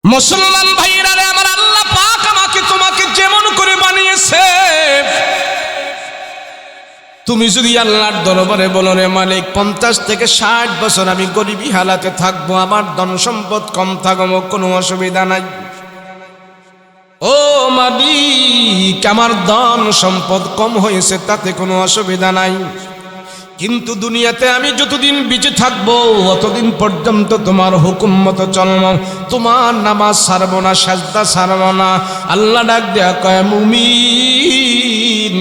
মুসলমান ভাইরা রে আমার, আল্লাহ পাক আমাকে তোমাকে যেমন করে বানিয়েছে, তুমি যদি আল্লাহর দরবারে বলো রে মালিক 50 থেকে 60 বছর আমি গরিবী হালাতে থাকবো, আমার ধন সম্পদ কম থাকবো, কোনো অসুবিধা নাই। ও মালিক, আমার ধন সম্পদ কম হয়েছে তাতে কোনো অসুবিধা নাই, কিন্তু দুনিয়াতে আমি যতদিন বেঁচে থাকবো অতদিন পর্যন্ত তোমার হুকুম মতো চলবো, তোমার নামাজ ছাড়বো না, সাজদা ছাড়বো না। আল্লাহ ডাক দেয়া কয়, মুমিন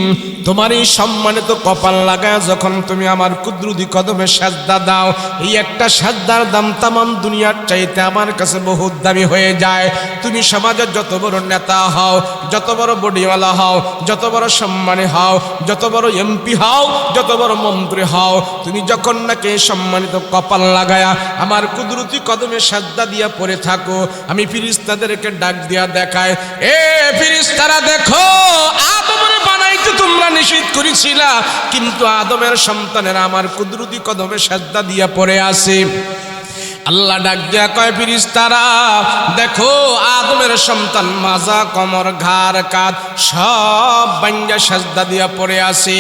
তোমার এই সম্মানিত কপাল লাগায় যখন তুমি আমার কুদরতি কদমে সাজদা দাও, এই একটা সাজদার দাম তামাম দুনিয়ার চাইতে আমার কাছে বহুত দামি হয়ে যায়। তুমি সমাজের যত বড় নেতা হও, যত বড় বডিওয়ালা হও, যত বড় সম্মানী হও, যত বড় এমপি হও, যত বড় মন্ত্রী হও, তুমি যখন নাকি সম্মানিত কপাল লাগায়া আমার কুদরতি কদমে সাজদা দিয়া পড়ে থাকো, আমি ফেরেশতাদেরকে ডাক দিয়া দেখায়, এ ফেরেশতারা দেখো, আদমের বানাইতে তোমরা নিষেধ করেছিলা, কিন্তু আদমের সন্তানেরা আমার কুদরতি কদমে সাজদা দিয়া পড়ে আছে। আল্লাহ ডাক দিয়া কয়, ফেরেশতারা দেখো, আদমের সন্তান মাজা, কোমর, ঘাড়, কাঁধ সব ভাঙ্গা সাজদা দিয়া পড়ে আছে।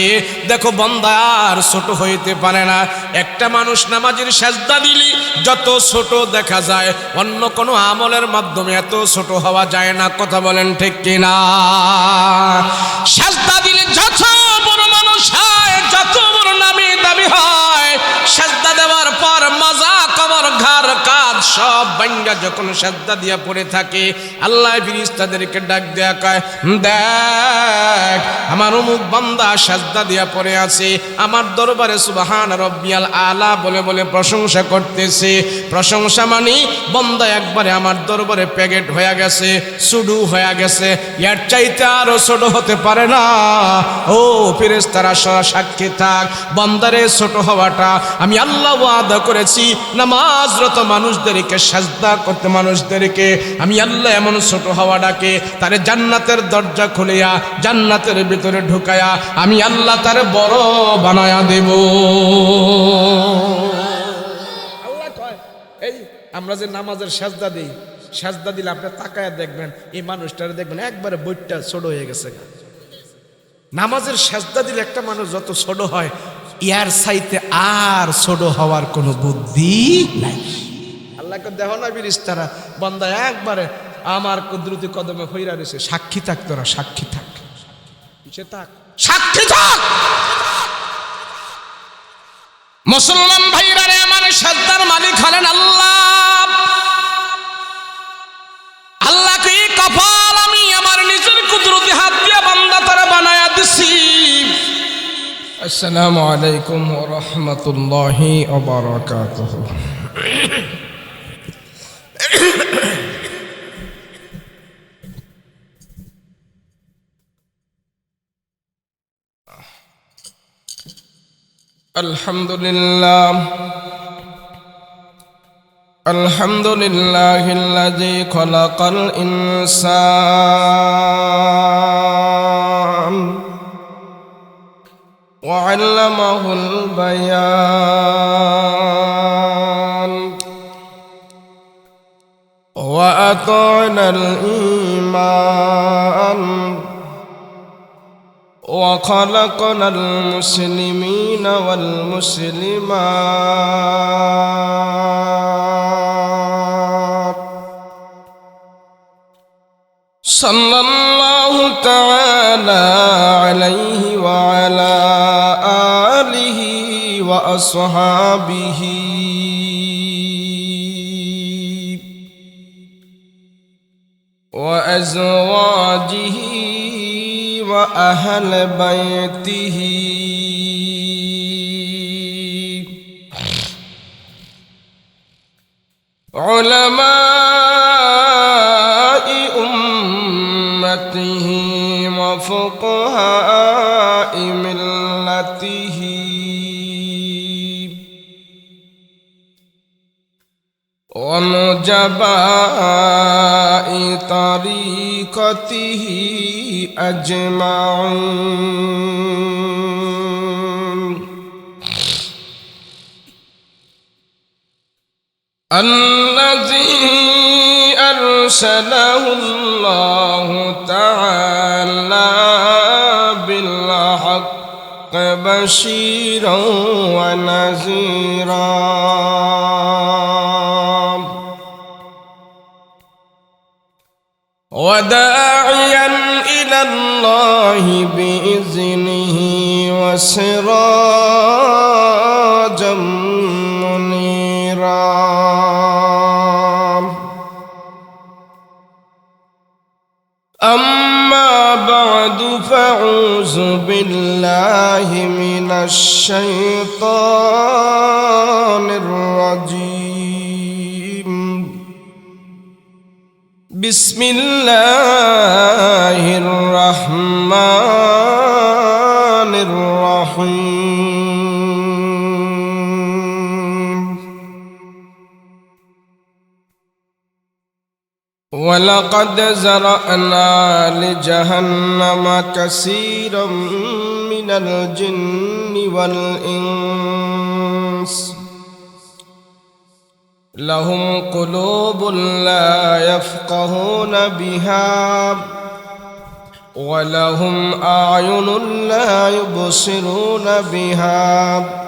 দেখো বান্দা আর ছোট হইতে পারে না। একটা মানুষ নামাজের সাজদা দিলি যত ছোট দেখা যায়, অন্য কোনো আমলের মাধ্যমে এত ছোট হওয়া যায় না। কথা বলেন ঠিক কিনা? সাজদা দিলে যত বড় মানুষ হয়, যত বড় নামি দামি হয়, সাজদা দেওয়ার পর মাজা, কোমর, ঘাড়, কাঁধ সব ভাঙ্গা যখন সাজদা দিয়া পড়ে থাকে, আল্লাহ ফেরেশতাদেরকে ডাক দেয়া কয়, দেখ আমার অমুক বান্দা সাজদা দিয়া পড়ে আছে, আমার দরবারে সুবহান রব্বিয়াল আলা বলে বলে প্রশংসা করতেছে। প্রশংসা মানে বান্দা একবারে আমার দরবারে প্যাকেট হয়ে গেছে, সুডু হয়ে গেছে, এর চাইতে আরো ছোট হতে পারে না। ও ফেরেশতারা সাক্ষী থাক, বান্দারে ছোট হওয়াটা আমি আল্লাহ ওয়াদা করেছি। নামাজরত মানুষদেরকে, সাজদা করতে মানুষদেরকে আমি আল্লাহ এমন ছোট হওয়া ডাকে তারে জান্নাতের দরজা খুলিয়া জান্নাতের ভিতরে ঢুকায়া আমি আল্লাহ তারে বড় বানায়া দেব। আল্লাহ কয়, এই আমরা যে নামাজের সাজদা দিই, সাজদা দিলে আপনি তাকায়া দেখবেন, এই মানুষটারে দেখবেন একবারে বইটা ছোট হয়ে গেছে। নামাজের সাজদা দিলে একটা মানুষ যত ছোট হয়, ইয়ার চাইতে আর ছোট হওয়ার কোনো বুদ্ধি নাই। আল্লাহকে দেখো না ফেরেশতারা, বান্দা একবারে আমার কুদরতি কদমে হইরা রয়েছে। সাক্ষী থাক, তোরা সাক্ষী থাক, পিছে থাক, সাক্ষী থাক। মুসলমান ভাইরা রে আমার, সাজদার মালিক হলেন আল্লাহ। আল্লাহকে কপাল আমি আমার নিজের কুদরতি হাত দিয়ে বান্দা তারা বানায়া দিছি। আসসালামু আলাইকুম ওয়া রাহমাতুল্লাহি ওয়া বারাকাতুহু। আলহামদুলিল্লাহ, আলহামদুলিল্লাহিল্লাযী খালাকাল ইনসান ওয়া আল্লামাহুল বায়ান ওয়া আতানাল ঈমান ওয়া খালাকানাল মুসলিমিনা ওয়াল মুসলিমাত। সাল্লাল্লাহু তাআলা আলাইহি ওয়া আলা আলিহি ওয়া আসহাবিহি ওয়া আজওয়াজিহি ওয়া আহলি বাইতিহি উলামাই উম্মতিহি ওয়া ফুকাহাই মিল্লাতিহি ওয়া নুজাবাই তরিকতিহি আজমাউন। الذي أرسله الله تعالى بالحق بشيرا ونذيرا وداعيا إلى الله بإذنه وسراجا منيرا أما بعد فأعوذ بالله من الشيطان الرجيم بسم الله الرحمن الرحيم ولقد زرعنا لجهنم كثيرا من الجن والإنس لهم قلوب لا يفقهون بها ولهم أعين لا يبصرون بها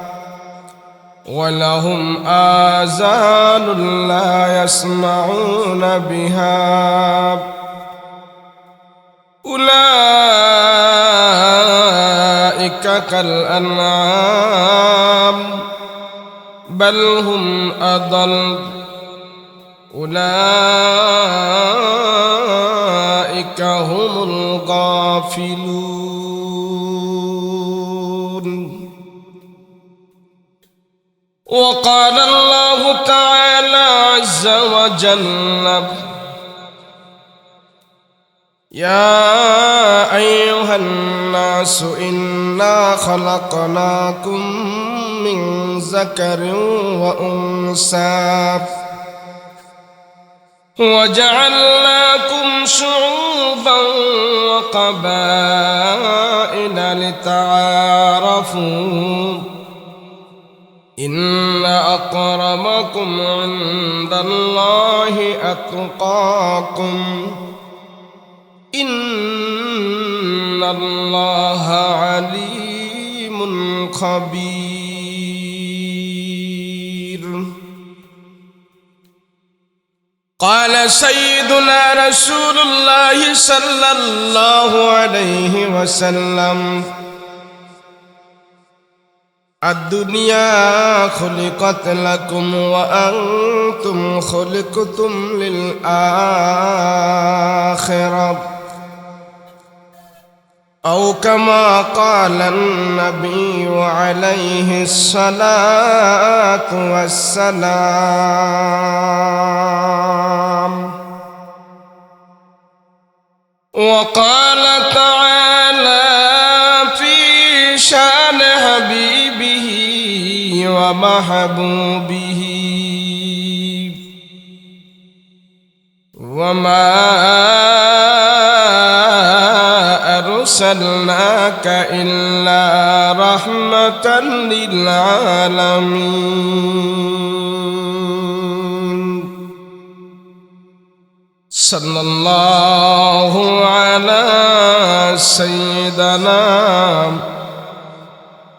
ولهم آذان لا يسمعون بها أولئك كالأنعام بل هم أضل أولئك هم الغافلون وقال الله تعالى عز وجل يا أيها الناس إنا خلقناكم من ذكر وأنثى وجعلناكم شعوبا وقبائل لتعارفوا إن أكرمكم عند الله أتقاكم إن الله عليم خبير قال سيدنا رسول الله صلى الله عليه وسلم الدنيا خلقت لكم وأنتم خلقتم للآخرة أو كما قال النبي عليه الصلاة والسلام وقال تعالى في شان حبيبه ومحبوبه وما أرسلناك إلا رحمة للعالمين صلى الله على سيدنا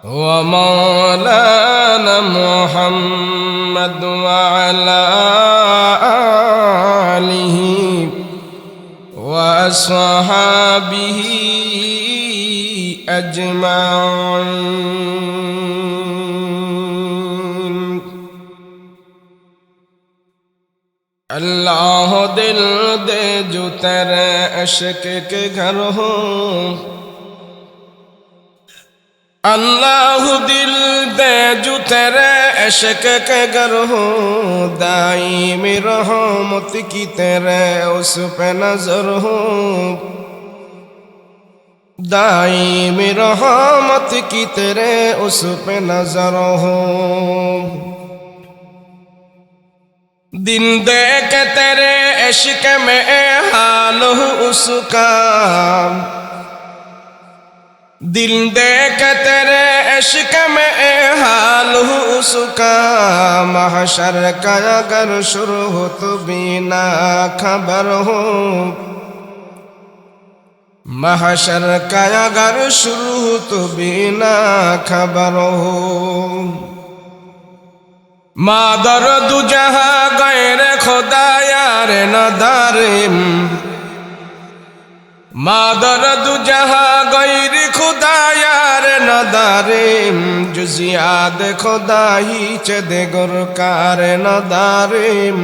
ومولانا محمد وعلى آله وأصحابه أجمعين अल्लाह दिल दे जो तेरे इश्क के घर हो अल्लाह दिल दे जो तेरे इश्क के घर हो दाईम रहमत की तेरे उस पे नजर हो दाईम रहमत की तेरे उस पे नजर हो दिन दे के तेरे इश्क में हाल हो उसका दिल देख तेरे इश्क में हाल हूँ उसका महशर का अगर शुरू हो तो बिना खबर हो महशर का अगर शुरू हो तो बिना खबर हो मादर दु जहाँ गैर खुदा यार नदारिम मादर दु जहाँ गैर खुदा यार नदारिम जुजियाद खुदा ही चदे गुरकार नदारिम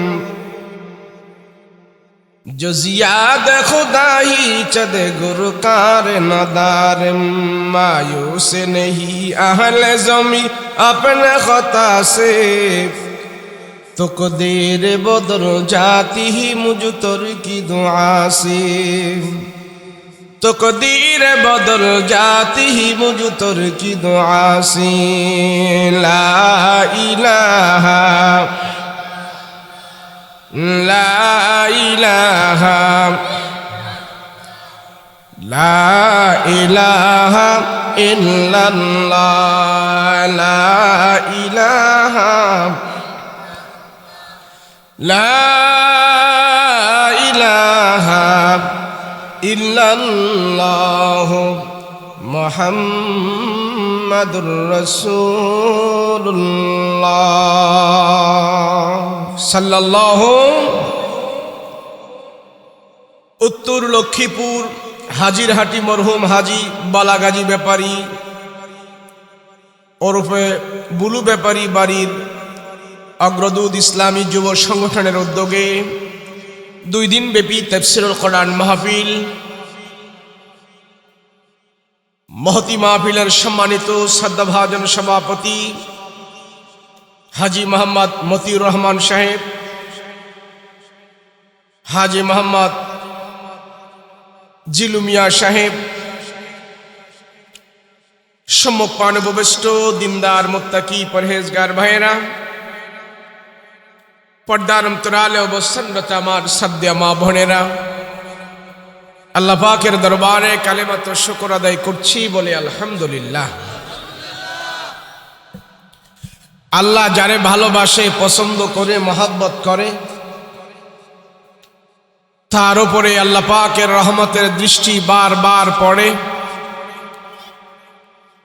जुजियाद खुदा ही चदे गुरकार नदारिम मायूस नहीं अहले ज़मी अपने खता से तकदीर बदल जाती ही मुझ तर की दुआ से तकदीर बदल जाती ही मुझ तर की दुआ से ला इलाहा ला इलाहा ला इलाहा इल्लल्लाह ला इलाहा ला इलाहा इल्लल्लाह मुहम्मदुर रसूलुल्लाह सल्लल्लाहु। उत्तर लक्ष्मीपुर हाजिरहाटी मरहुम हाजी बालागाजी ব্যাপারী ওরফে বুলু ব্যাপারী বাড়ির अग्रदूत इस्लामी युव संगठनेर उद्योगे 2 दिन ব্যাপী তাফসীরুল কোরআন মাহফিল महती माहफिलेर सम्मानित श्रद्धाभाजन सभापति हाजी मोहम्मद मतिउर रहमान साहेब हाजी मोहम्मद जिलु मिया साहेब सम्मुख पानबबिष्ट दिनदार मुत्ताकी परहेजगार भाइरा पर्दार अंतराले अवस्थानरत आमार श्रद्धेय मा बोनेरा আল্লাহ পাকের দরবারে কালেমাত শুকর আদায় করছি বলে আলহামদুলিল্লাহ। আল্লাহ যারে ভালোবাসে পছন্দ করে মহব্বত করে তার উপরে আল্লাহ পাকের রহমতের দৃষ্টি বারবার পড়ে।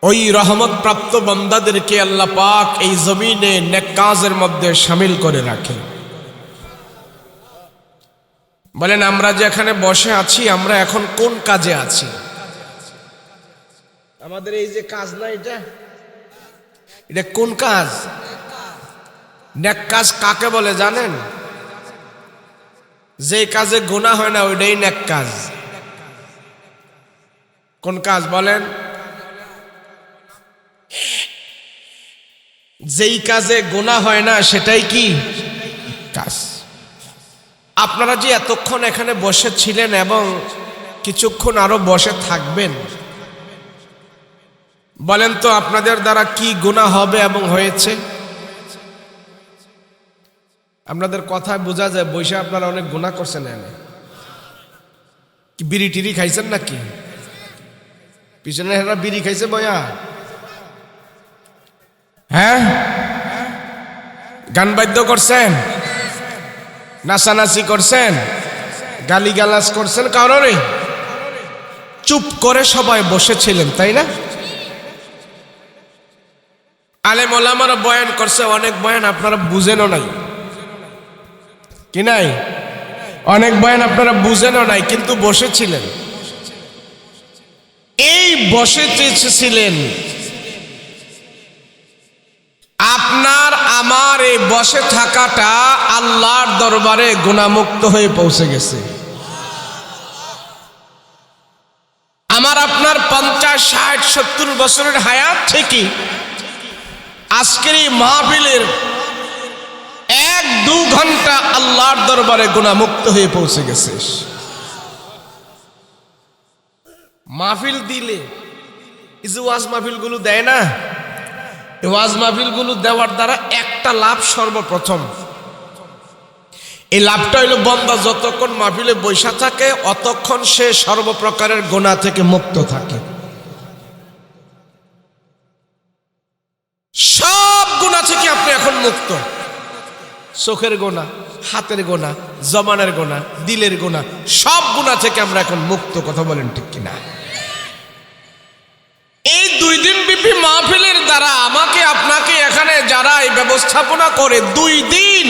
ওই রহমত প্রাপ্ত বান্দাদেরকে আল্লাহ পাক এই জমিনে নেক কাজের মধ্যে শামিল করে রাখে। বলেন আমরা যে এখানে বসে আছি আমরা এখন কোন কাজে আছি? আমাদের এই যে কাজ না এটা কোন কাজ? নেক কাজ কাকে বলে জানেন? যে কাজে গুনাহ হয় না ওইটাই নেক কাজ। কোন কাজ বলেন? যেই কাজে গুনাহ হয় না সেটাই কি কাজ। আপনারা যে এতক্ষণ এখানে বসে ছিলেন এবং কিছুক্ষণ আরো বসে থাকবেন, বলেন তো আপনাদের দ্বারা কি গুনাহ হবে এবং হয়েছে? আপনাদের কথায় বোঝা যায় বসে আপনারা অনেক গুনাহ করছেন। এনে কি বিড়ি টিড়ি খাইছেন নাকি? পিছনে হেরা বিড়ি খাইছে বয়া? হ্যাঁ, গান বাদ্য করছেন, নাচানাচি করছেন, গালিগালাজ করছেন কারণে? চুপ করে সবাই বসেছিলেন, তাই না? আলেম ওলামারা বয়ান করছে, অনেক বয়ান আপনারা বুঝেনও নাই, কি নাই? অনেক বয়ান আপনারা বুঝেনও নাই, কিন্তু বসেছিলেন। এই বসেছিলেন আপনার আমার এই বসে থাকাটা আল্লাহর দরবারে গুনাহমুক্ত হয়ে পৌঁছে গেছে। আমার আপনার 50, 60, 70 বছরের হায়াত থেকে আজকের এই মাহফিলের 1-2 ঘন্টা আল্লাহর দরবারে গুনাহমুক্ত হয়ে পৌঁছে গেছে। মাহফিল দিলে এই যে ওয়াজ মাহফিলগুলো দেয় না, ওয়াজ মাহফিলগুলো দেওয়ার দ্বারা একটা লাভ সর্বপ্রথম, এই লাভটা হইল বান্দা যতক্ষণ মাহফিলে বৈশা থাকে অতক্ষণ সে সর্বপ্রকারের গুনাহ থেকে মুক্ত থাকে। মুক্ত, চোখের গোনা, হাতের গোনা, জমানের গোনা, দিলের গোনা, সব গুণা থেকে আমরা এখন মুক্ত। কথা বলেন ঠিক কিনা? এই 2 দিন ব্যাপী মাহফিলের দ্বারা আমাকে আপনাকে এখানে যারা এই ব্যবস্থাপনা করে 2 দিন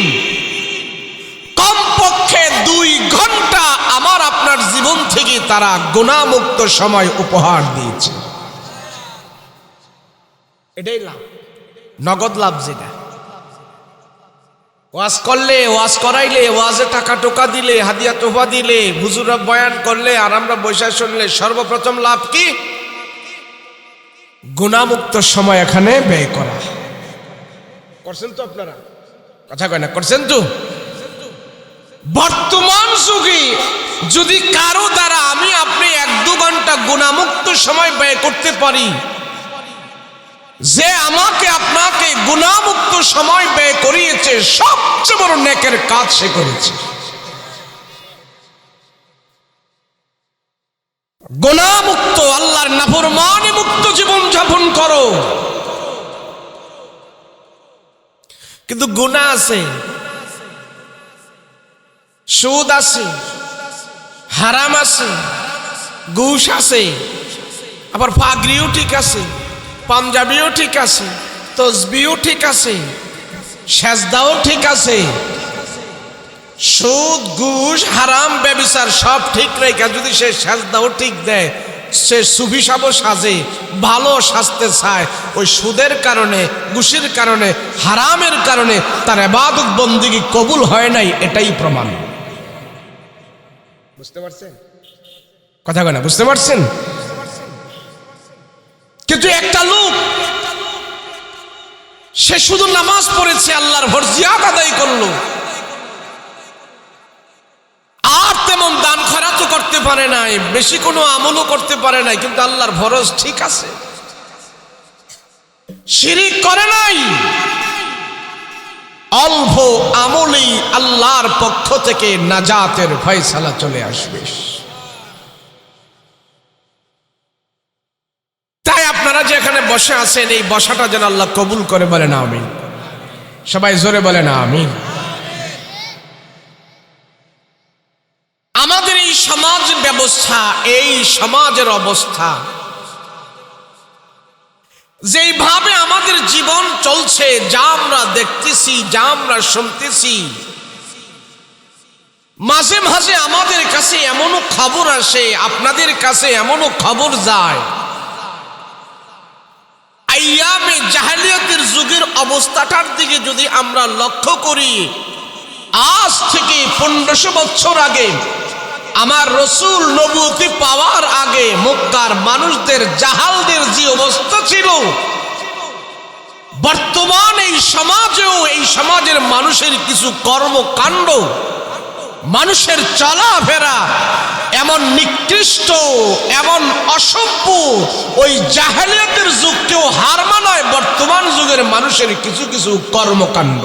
কমপক্ষে 2 ঘন্টা আমার আপনার জীবন থেকে তারা গুনাহমুক্ত সময় উপহার দিয়েছে। এটাই লাভ, নগদ লাভ। যেটা ওয়াজ করলে, ওয়াজ করাইলে, ওয়াজে টাকা টোকা দিলে, হাদিয়া তোফা দিলে, হুজুররা বয়ান করলে আর আমরা বৈশা শুনলে, সর্বপ্রথম লাভ কি? গুনাহমুক্ত সময় এখানে ব্যয় করা। করছেন তো আপনারা? কথা কয় না, করছেন তো? বর্তমান যুগে যদি কারো দ্বারা আমি আপনি 1-2 ঘন্টা গুনাহমুক্ত সময় ব্যয় করতে পারি, যে আমাকে আপনাকে গুনাহমুক্ত সময় ব্যয় করিয়েছে, সবচেয়ে বড় নেকের কাজ সে করেছে। গুনাহমুক্ত, আল্লাহর নাফরমানি মুক্ত জীবন যাপন করো। কিন্তু গুনাহ আছে, সুদ আছে, হারাম আছে, ঘুষ আছে, আবার পাগড়িও ঠিক আছে, পাঞ্জাবিও ঠিক আছে, তসবিও ঠিক আছে, সেজদাও ঠিক আছে। সুদ, ঘুষ, হারাম, ব্যভিচার সব ঠিক রেখে যদি সে সেজদাও ঠিক দেয়, সে সুফি সাবও সাজে, ভালো সাজতে চায়, ওই সুদের কারণে, ঘুষের কারণে, হারামের কারণে তার ইবাদত বন্দেগী কবুল হয় নাই, এটাই প্রমাণ। বুঝতে পারছেন কথা? কয় না, বুঝতে পারছেন? কিন্তু একটা লোক সে শুধু নামাজ পড়েছে, আল্লাহর ফরজিয়াত আদায় করলো, আর তেমন দান খয়রাতও করতে পারে নাই, বেশি কোনো আমলও করতে পারে নাই, কিন্তু আল্লাহর ফরজ ঠিক আছে, শিরিক করে নাই। অল্প আমলেই আল্লাহর পক্ষ থেকে নাজাতের ফয়সালা চলে আসবে। তাই আপনারা যে এখানে বসে আছেন, এই বসাটা যেন আল্লাহ কবুল করে, বলেন আমিন। সবাই জোরে বলেন আমিন। আমাদের এই সমাজ ব্যবস্থা, এই সমাজের অবস্থা, যেইভাবে আমাদের জীবন চলছে, যা আমরা দেখতেছি, যা আমরা শুনতেছি, মাঝে মাঝে আমাদের কাছে এমনও খবর আসে, আপনাদের কাছে এমনও খবর যায়, আইয়ামে জাহেলিয়াতের যুগের অবস্থাটার দিকে যদি আমরা লক্ষ্য করি, আজ থেকে 1500 বছর আগে, আমার রসুল নবুয়তি পাওয়ার আগে মক্কার মানুষদের, জাহালদের যে অবস্থা ছিল, বর্তমান এই সমাজেও, এই সমাজের মানুষের কিছু কর্মকাণ্ড, মানুষের চলাফেরা এমন নিকৃষ্ট, এমন অসভ্য, ওই জাহেলিয়াতের যুগকেও হার মানায় বর্তমান যুগের মানুষের কিছু কিছু কর্মকাণ্ড।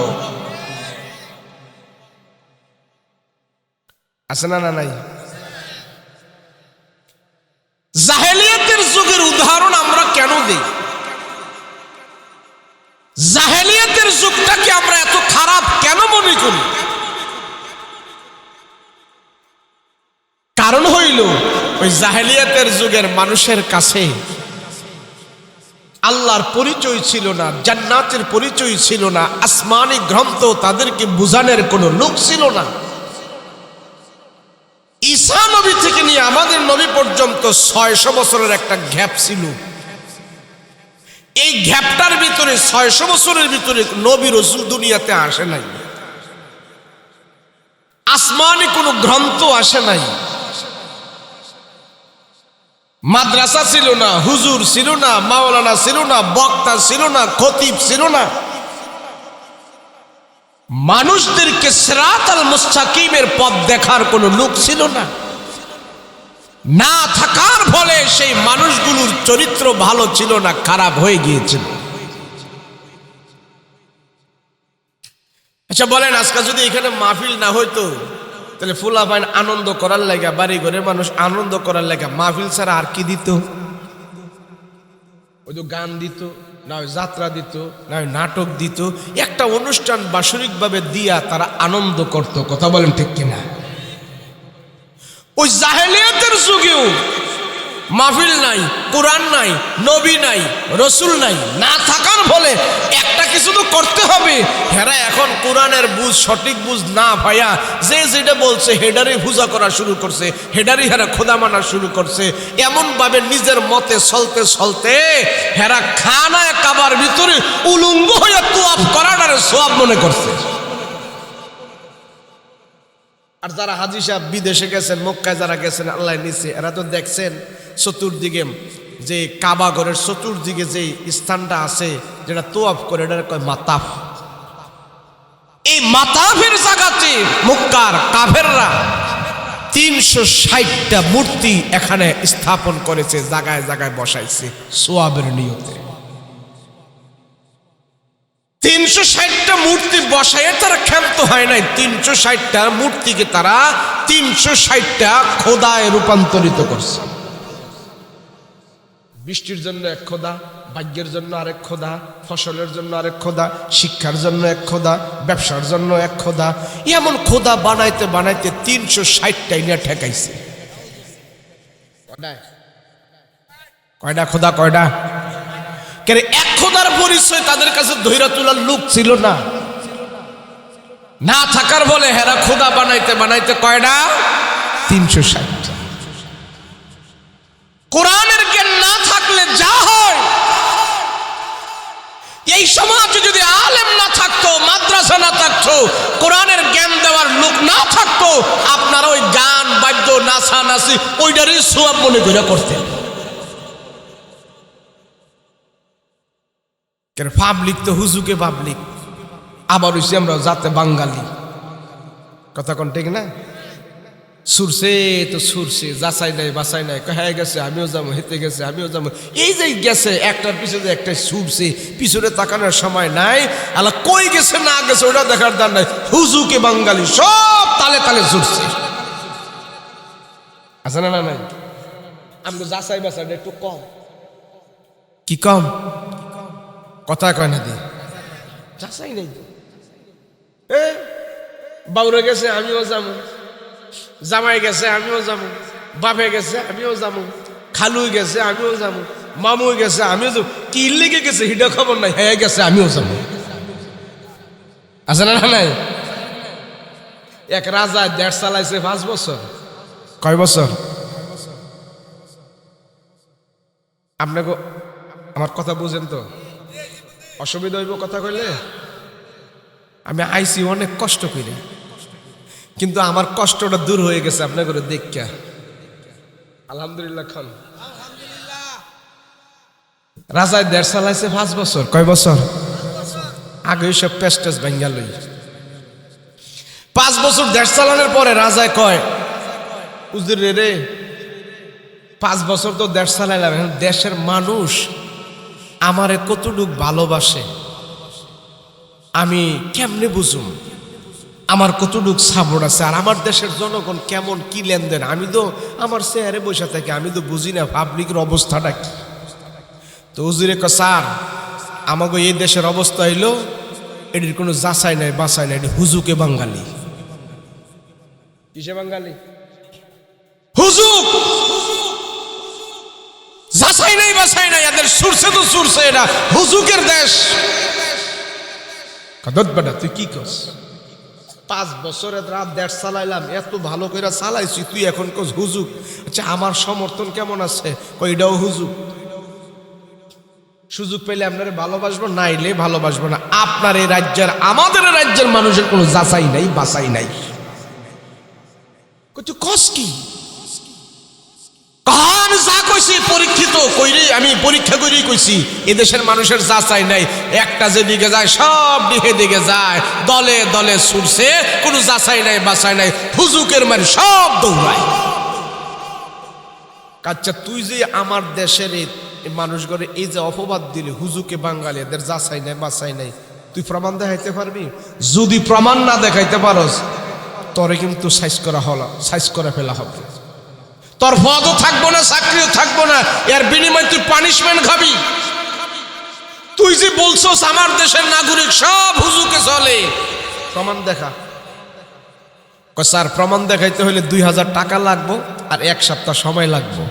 আছে না? না নাই? জাহেলিয়াতের যুগের উদাহরণ আমরা কেন দিই? জাহেলিয়াতের যুগটাকে আমরা এত খারাপ কেন মনে করি? কারণ হইল, ওই জাহেলিয়াতের যুগের মানুষের কাছে আল্লাহর পরিচয় ছিল না, জান্নাতের পরিচয় ছিল না, আসমানি গ্রন্থ তাদেরকে বুঝানোর কোনো লোক ছিল না। ঈসা নবী থেকে নিয়ে আমাদের নবী পর্যন্ত 600 বছরের একটা গ্যাপ ছিল। এই গ্যাপটার ভিতরে 600 বছরের ভিতরে নবী রাসূল দুনিয়াতে আসে নাই, আসমানি কোনো গ্রন্থ আসে নাই, মাদ্রাসা ছিল না, হুজুর ছিল না, মাওলানা ছিল না, বক্তা ছিল না, খতিব ছিল না। মানুষদেরকে সিরাতাল মুস্তাকিমের পথ দেখার কোনো লোক ছিল না। না থাকার ফলে সেই মানুষগুলোর চরিত্র ভালো ছিল না, খারাপ হয়ে গিয়েছিল। আচ্ছা বলেন, আজকে যদি এখানে মাহফিল না হইতো, তাহলে ফুলাফাইন আনন্দ করার লাগা, বাড়ি ঘরের মানুষ আনন্দ করার লাগা মাহফিল ছাড়া আর কি দিত? ওই তো গান দিত, না যাত্রা দিত, না নাটক দিত, একটা অনুষ্ঠান বাৎসরিকভাবে দিয়া তারা আনন্দ করত। কথা বলেন ঠিক কিনা? ওই জাহেলিয়াতের যুগেও মাহফিল নাই, কোরআন নাই, নবী নাই, রসুল নাই, না থাকার ফলে একটা কিছু তো করতে হবে। হেরা এখন কোরআনের বুঝ, সঠিক বুঝ না ভাইয়া যে যেটা বলছে হেডারি পূজা করা শুরু করছে, হেডারি হেরা খোদা মানা শুরু করছে। এমনভাবে নিজের মতে চলতে চলতে হেরা খানায় কাবার ভিতরে উলঙ্গ হয়ে তোয়াফ করাটারে সওয়াব মনে করছে। আর যারা হাজী সাহেব বিদেশে গেছেন, মক্কায় যারা গেছেন আল্লাহ নিচে, এরা তো দেখছেন চতুর্দিকে যে কাবা ঘরের চতুর্দিকে যে স্থানটা আছে যেটা তোয়াফ করে, এটা কয় মাতাফ। এই মাতাফের জায়গাতে মক্কার কাফেররা 360টা মূর্তি এখানে স্থাপন করেছে, জায়গায় জায়গায় বসাইছে সোয়াবের নিয়তে। 360টা মূর্তি বসায় তারা ক্ষান্ত হয় নাই। 360টা মূর্তিকে তারা 360টা খোদায় রূপান্তরিত করছে। বৃষ্টির জন্য এক খোদা, ভাগ্যের জন্য আরেক খোদা, ফসলের জন্য আরেক খোদা, শিক্ষার জন্য এক খোদা, ব্যবসার জন্য এক খোদা। এমন খোদা বানাইতে বানাইতে 360টাই নিয়ে ঠেকাইছে। কয়টা খোদা? কয়টা? এক খোদার পরিচয় তাদের কাছে ধৈর্য তোলার লোক ছিল না, না থাকার বলে হেরা খোদা বানাইতে বানাইতে কয়টা? 360। কোরআনের জ্ঞান না থাকলে যা হয়, এই সমাজে যদি আলেম না থাকতো, মাদ্রাসা না থাকতো, কোরআনের জ্ঞান দেওয়ার লোক না থাকতো, আপনারা ওই গান বাদ্য নাচানাচি ওইটারই সওয়াব মনে করে করতেন। পাবলিক তো হুজুকে পাবলিক, আবার হইছি আমরা যাতে বাঙালি। কথা কোন ঠিক না? সুরছে তো সুরছে, যাচাই নাই বাছাই নাই, হ্যাঁ গেছে আমিও যাবো, হেঁটে গেছে আমিও যাবো, এই যে গেছে একটার পিছনে একটা সুরছে, পিছনে তাকানোর সময় নাই। আল্লাহ কই গেছে না গেছে ওটা দেখার দান নাই, হুজুকে বাঙালি সব তালে তালে সুরছে। আছে না? না নাই? আমরা যাচাই বাছাইটা একটু কম। কি কম? কথা কয় না দি, যাচাই নেই। বাউরে গেছে আমিও যাবো, জামাই গেছে আমিও যাবো, বাপে গেছে আমিও যাবো, খালু গেছে আমিও যাবো, মামু গেছে আমিও যাবো। কি লেগে গেছে হিডা খবর নাই, হ্যাঁ গেছে আমিও যাবো। আছে না? নাই? এক রাজা দেশ চালাইছে 5 বছর। কয় বছর? আপনাকে আমার কথা বুঝেন তো? অসুবিধা হইব কথা কইলে? আমি আইসি অনেক কষ্ট করে, কিন্তু আমার কষ্টটা দূর হয়ে গেছে আপনার করে দেখা, আলহামদুলিল্লাহ। খান রাজায় দেড় চালাইছে 5 বছর। কয় বছর? আগে সব পেস্টেস ভাঙ্গা লই। 5 বছর দেড় চালানোর পরে রাজায় কয়, উজির রে 5 বছর তো দেড় চালাইলাম, দেশের মানুষ আমারে কতটুক ভালোবাসে আমি কেমনে বুঝুম, আমার কতটুক সাপোর্ট আছে, আর আমার দেশের জনগণ কেমন কি লেনদেন, আমি তো আমার চেয়ারে বসে থাকি, আমি তো বুঝি না পাবলিকের অবস্থাটা কি। তো হুজুরে কয়, স্যার আমাকে এই দেশের অবস্থা হইলো এটির কোনো যাচাই নাই বাছাই নাই, এটি হুজুকে বাঙালি। কিসে বাঙালি? হুজুক। যাচাই নাই বাছাই নাই, এদের সুরছে তো সুরছে, এটা হুজুকের দেশ। কদত বেটা তুই কি কস? 5 বছরের রাত দেশ চালাইলাম, এত ভালো করে চালাইছি, তুই এখন কস হুজুক। আচ্ছা আমার সমর্থন কেমন আছে? এটাও হুজুক। সুযোগ পেলে আপনারা ভালোবাসবো, নাইলে ভালোবাসবো না। আপনার এই রাজ্যের, আমাদের রাজ্যের মানুষের কোনো যাচাই নাই বাছাই নাই। তুই কস কি? কার যা কইছি পরীক্ষিত কইরে, আমি পরীক্ষা করেই কইছি এদেশের মানুষের যাচাই নাই। একটা যে দিকে যায় সব দিকে যায়, দলে দলে ছুটছে, কোনো যাচাই নাই বাছাই নাই, হুজুকের মানে সব দৌড়ায়। আচ্ছা তুই যে আমার দেশের মানুষগণে এই যে অপবাদ দিলে হুজুকে বাঙালি, এদের যাচাই নাই বাছাই নাই, তুই প্রমাণ দেখাইতে পারবি? যদি প্রমাণ না দেখাইতে পারস, তোরে কিন্তু সাইজ করে ফেলা হবে। তোর পদও থাকবো না, চাকরিও থাকবো না, এর বিনিময়ে তুই পানিশমেন্ট খাবি। তুই যে বলছস আমার দেশের নাগরিক সব হুজুকে চলে, প্রমাণ দেখা। স্যার প্রমাণ দেখাইতে হলে 2000 টাকা লাগবো আর 1 সপ্তাহ সময় লাগবো।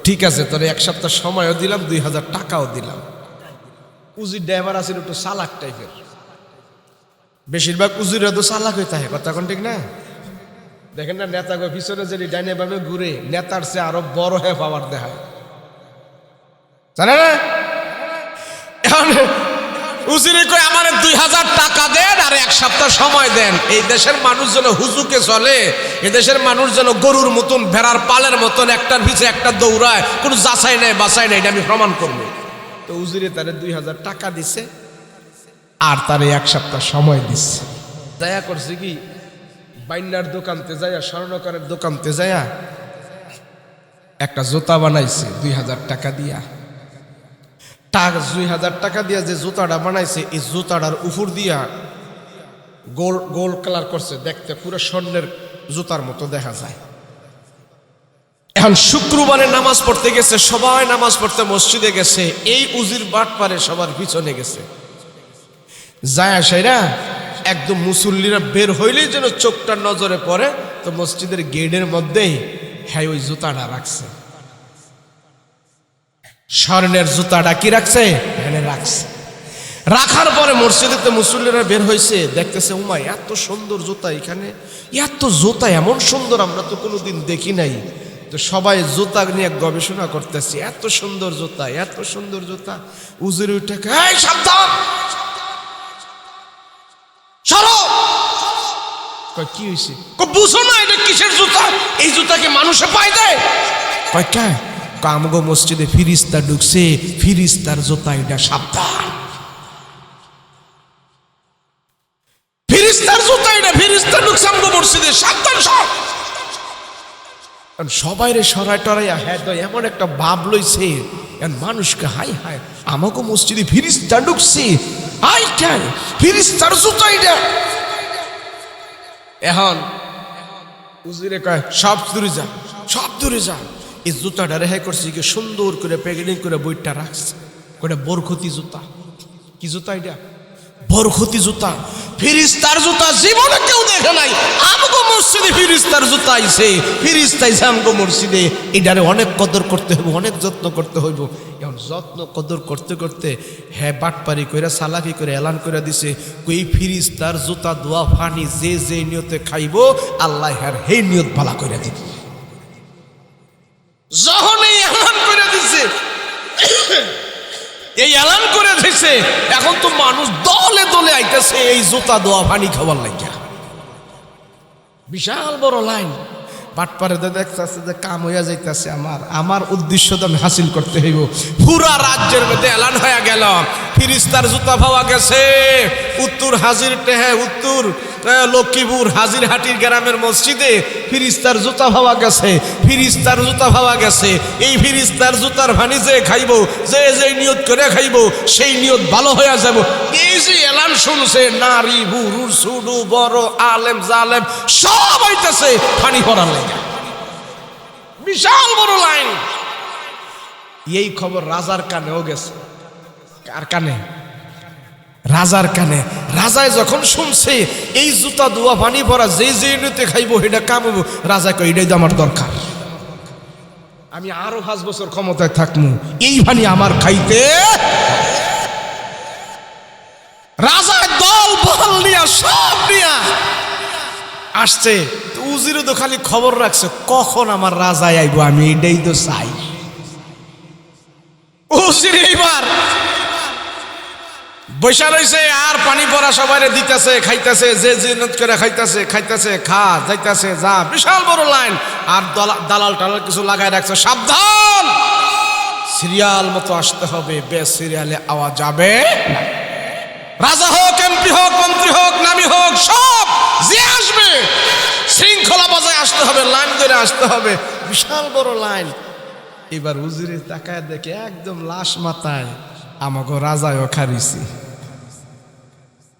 ঠিক আছে, তোর 1 সপ্তাহ সময়ও দিলাম, 2000 টাকাও দিলাম। উজির ড্রাইভার আছে একটু চালাক টাইপের, বেশিরভাগ উজিরা তো চালাক হয়ে থাকে, কথা কোন ঠিক না? দেখেন না নেতা পিছনে যে ডাইনে বামে ঘুরে, নেতার চেয়ে আরো বড় হয়ে পাওয়ার দেখায়, জানে না? এখন উজিরে কই আমার 2000 টাকা দেন আর 1 সপ্তাহ সময় দেন। এই দেশের মানুষ যেন হুজুকে চলে, এই দেশের মানুষ যেন গরুর মতন ভেড়ার পালের মতন একটার পিছে একটা দৌড়ায়, কোনো যাচাই নাই বাছাই নাই, এটা আমি প্রমাণ করবো। তো উজিরে তারে 2000 টাকা দিছে আর তারে 1 সপ্তাহ সময় দিচ্ছে। দয়া করছে কি বাইনার দোকানতে যায়া, স্বর্ণকারের দোকানতে যায়া একটা জুতা বানাইছে 2000 টাকা দিয়া। 2000 টাকা দিয়া যে জুতাটা বানাইছে, এই জুতাটার উপর দিয়া গোল কালার করছে, দেখতে পুরো স্বর্ণের জুতার মতো দেখা যায়। এখন শুক্রবারে নামাজ পড়তে গেছে, সবাই নামাজ পড়তে মসজিদে গেছে, এই উজির বাটপারে সবার পিছনে গেছে। যায় সেরা একদম মুসল্লিরা বের হইলেই যেন চোখটা নজরে পড়ে, তো মসজিদের গেটের মধ্যেই হ্যাঁ ওই জুতাটা রাখছে, স্বর্ণের জুতাটা কি রাখছে, এখানে রাখছে। রাখার পরে মসজিদে তো মুসল্লিরা বের হয়েছে, দেখতেছে উমা এত সুন্দর জুতা, এখানে এত জুতা এমন সুন্দর আমরা তো কোনোদিন দেখি নাই। তো সবাই জুতা নিয়ে গবেষণা করতেছে, এত সুন্দর জুতা, এত সুন্দর জুতা। উজির উঠে এই সাবধান, চলো। কি হয়েছে? বুঝো না এটা কিসের জুতা? এই জুতাকে মানুষে পায় দেয়? কয়টা কামগো মসজিদে ফিরিস্তা ঢুকছে, ফিরিস্তার জুতা এটা, সাবধান। ফিরিস্তার জুতা এটা, ফিরিস্তা ঢুকছে আমগো মসজিদে, সাবধান সব। সবাই রে সরাই টরাইয়া হ্যাঁ তো এমন একটা ভাব লইছে, মানুষকে হাই হাই আমাকে মসজিদে ফিরিস্তা ঢুকছে, হাই কেন ফিরিস্তার জুতা এটা। এখন উজিরে কয় সব দূরে যা, সব দূরে যা। এই জুতাটা রেহাই করছে কি সুন্দর করে প্যাকেটিং করে বইটা রাখছে, ওটা বরখতি জুতা। কি জুতা এটা? বরখতি জুতা, ফিরিস্তার জুতা। জীবনে কেউ দেখে নাই, আমগো মসজিদে ফিরিস্তার জুতা আইছে, ফিরিস্তা আইছে আমগো মসজিদে। এটারে অনেক কদর করতে হইব, অনেক যত্ন করতে হইব। এখন যত্ন কদর করতে করতে হ্যাঁ বাটপারি করে সালাকি করে এলান করে দিছে, এই ফিরিস্তার জুতা দোয়া ফানি যে যে নিয়তে খাইব আল্লাহ হ্যার সেই নিয়ত ভালা করে দিবে। যখন এই এলান করে দিছে, এই এলান করে দিছে, এখন তো মানুষ দলে দলে আইতেছে এই জুতা দোয়া পানি খাবার লাগিয়া। বিশাল বড় লাইন। বাটপারে দেখতেছে যে কাম হইয়া যাইতেছে, আমার উদ্দেশ্য তো আমি হাসিল করতে হইব। পুরা রাজ্যের মধ্যে এলান হয়ে গেল, ফিরিস্তার জুতা পাওয়া গেছে। উত্তর হাজির টেহে, উত্তর লক্ষ্মীপুর হাজিরহাটির গ্রামের মসজিদে ফিরিস্তার জুতা পাওয়া গেছে, ফিরিস্তার জুতা পাওয়া গেছে। এই ফিরিস্তার জুতার ভানি যে খাইব, যে যে নিয়ত করে খাইব সেই নিয়ত ভালো হয়ে যাব। এই যে এলান শুনছে, নারী বুড়ু ছোট বড় আলেম জালেম সব আইতেছে পানি পড়ার লাগে। বিশাল বড় লাইন। এই খবর রাজার কানেও গেছে। কার কানে? রাজার কানে। রাজায় যখন শুনছে এই জুতা দোয়া পানি ভরা যে যে নিতে খাইব এটা কামব, রাজা কই এটাই তো আমার দরকার, আমি আরো 5 বছর ক্ষমতায় থাকবো, এই পানি আমার খাইতে। রাজার দল বল নিয়া সব নিয়া আসছে। উজিরও তো খালি খবর রাখছে কখন আমার রাজায় আইব, আমি এটাই তো চাই। উজির এইবার বৈশা রইছে আর পানি পড়া সবাই দিতেছে, খাইতেছে, যে জিনত করে খাইতেছে, খাইতেছে, খা যাইতেছে, যা। বিশাল বড় লাইন। আর দালাল টালাল কিছু লাগাই রাখছে, সাবধান সিরিয়াল মতো আসতে হবে, বে সিরিয়ালে আওয়া যাবে। রাজা হোক, এমপি হোক, মন্ত্রী হোক, নামি হোক, সব যে আসবে শৃঙ্খলা বজায় আসতে হবে, লাইন ধরে আসতে হবে। বিশাল বড় লাইন। এবার উজিরে তাকায় দেখে একদম লাশ মাথায় আমাকে রাজায়ও খারিছি।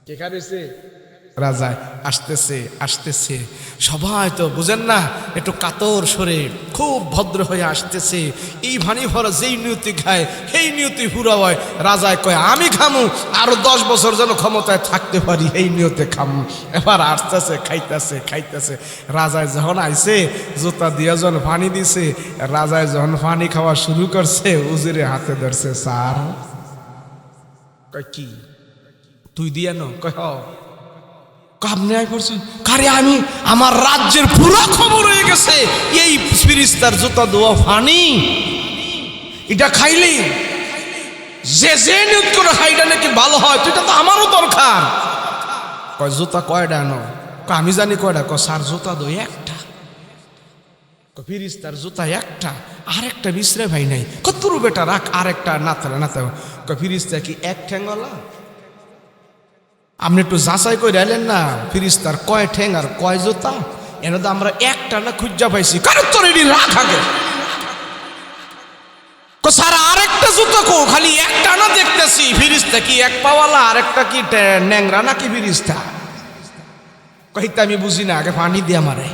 কে খারিছে? রাজা আসতেছে আসতেছে, সবাই তো বুঝেন না, একটু কাতর সরে খুব ভদ্র হয়ে আসতেছে। এই ভানি ভরা যেই নিয়তি খায় সেই নিয়তি পুরা হয়। রাজায় কয় আমি খামু, আরো 10 বছর যেন ক্ষমতায় থাকতে পারি, এই নিয়তে খামু। এবার আসতেছে, খাইতেছে খাইতেছে। রাজায় যখন আইছে, জুতা দিয়া যখন পানি দিছে, রাজায় যখন পানি খাওয়া শুরু করছে, উজিরে হাতে ধরছে, স্যার। কয় কি তুই দিয়া ন? কয় হ। আপনি আই পড়ছেন? কারে আমি, আমার রাজ্যের পুরো খবর হয়ে গেছে এই ফিরিস্তার জুতা দোয়া ফানি, এটা খাইলি যে যে নিয়ত করে খাইটা নাকি ভালো হয়, তো এটা তো আমারও দরকার। কয় জুতা কয়টা আনো? আমি জানি কয়টা। কয় স্যার জুতা দো একটা। ফিরিস্তার জুতা একটা, আরেকটা বিশ্রে ভাই নাই। কত বেটা রাখ, আরেকটা নাতে নাতে। কয় ফিরিস্তা কি এক ঠ্যাঙ্গলা? আপনি একটু যাচাই করে এলেন না ফিরিস্তার কয় ঠ্যাং আর কয় জুতা? এনে তো আমরা একটা না খুঁজা পাইছি। কারণ তোর এটি রাখ আগে। স্যার আরেকটা জুতো কো? খালি একটা না দেখতেছি। ফিরিস্তা কি এক পাওয়ালা, আরেকটা কি ন্যাংরা নাকি ফিরিস্তা? কইতে আমি বুঝি না, আগে পানি দিয়ে আমারে,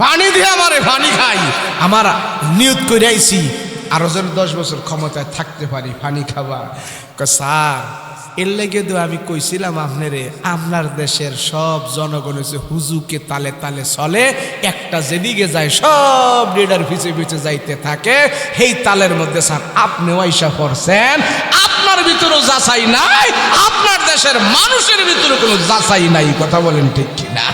পানি দিয়ে আমারে, পানি খাই। আমার নিয়ত করে আইছি আরো যেন 10 বছর ক্ষমতায় থাকতে পারি, পানি খাবা। স্যার এর লেগে তো আমি কইছিলাম আপনারে, আপনার দেশের সব জনগণ হচ্ছে হুজুকে তালে তালে চলে, একটা যেদিকে যায় সব লিডার পিছে পিছে যাইতে থাকে, সেই তালের মধ্যে স্যার আপনিও আইসা পড়ছেন। আপনার ভিতরেও যাচাই নাই, আপনার দেশের মানুষের ভিতরে কোনো যাচাই নাই। কথা বলেন ঠিক কিনা?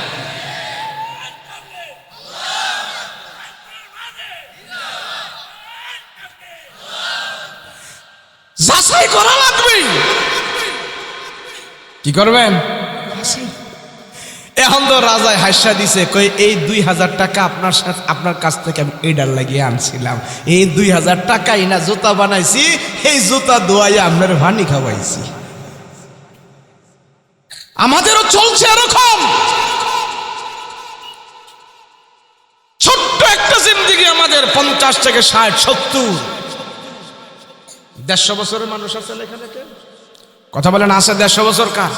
যাচাই করা লাগবে। কি করবেন? এখন তো রাজায় হাস্যা দিছে, কই এই 2000 টাকা আপনার সাথে, আপনার কাছ থেকে আমি এডার লাগিয়ে আনছিলাম। এই 2000 টাকাই না জুতা বানাইছি, এই জুতা দোয়াই আপনার ভানি খাওয়াইছি। আমাদেরও চলছে এরকম। ছোট্ট একটা জিন্দেগি আমাদের 50 থেকে 60 70 150 বছরের মানুষ আছে লেখা লেখে। কথা বলেন আছে 150 বছর কার?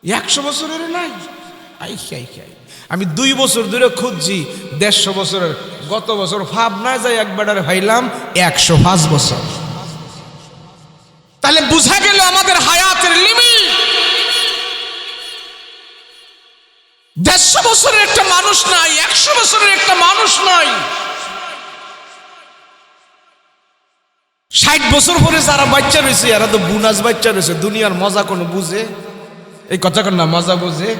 100 বছরের নাই। আমি 2 বছর ধরে খুঁজছি 150 বছরের। গত বছর ভাব না যায় একবারে ভাইলাম 105 বছর। তাহলে বুঝা গেল আমাদের হায়াতের লিমিট। 150 বছরের একটা মানুষ নাই, 100 বছরের একটা মানুষ নাই। 60 বছর পরে যারা বাচ্চা রয়েছে, এরা তো বুনাস বাচ্চা রয়েছে, দুনিয়ার মজা কোনো বুঝে? এই কথা কন না, মজা বুঝে?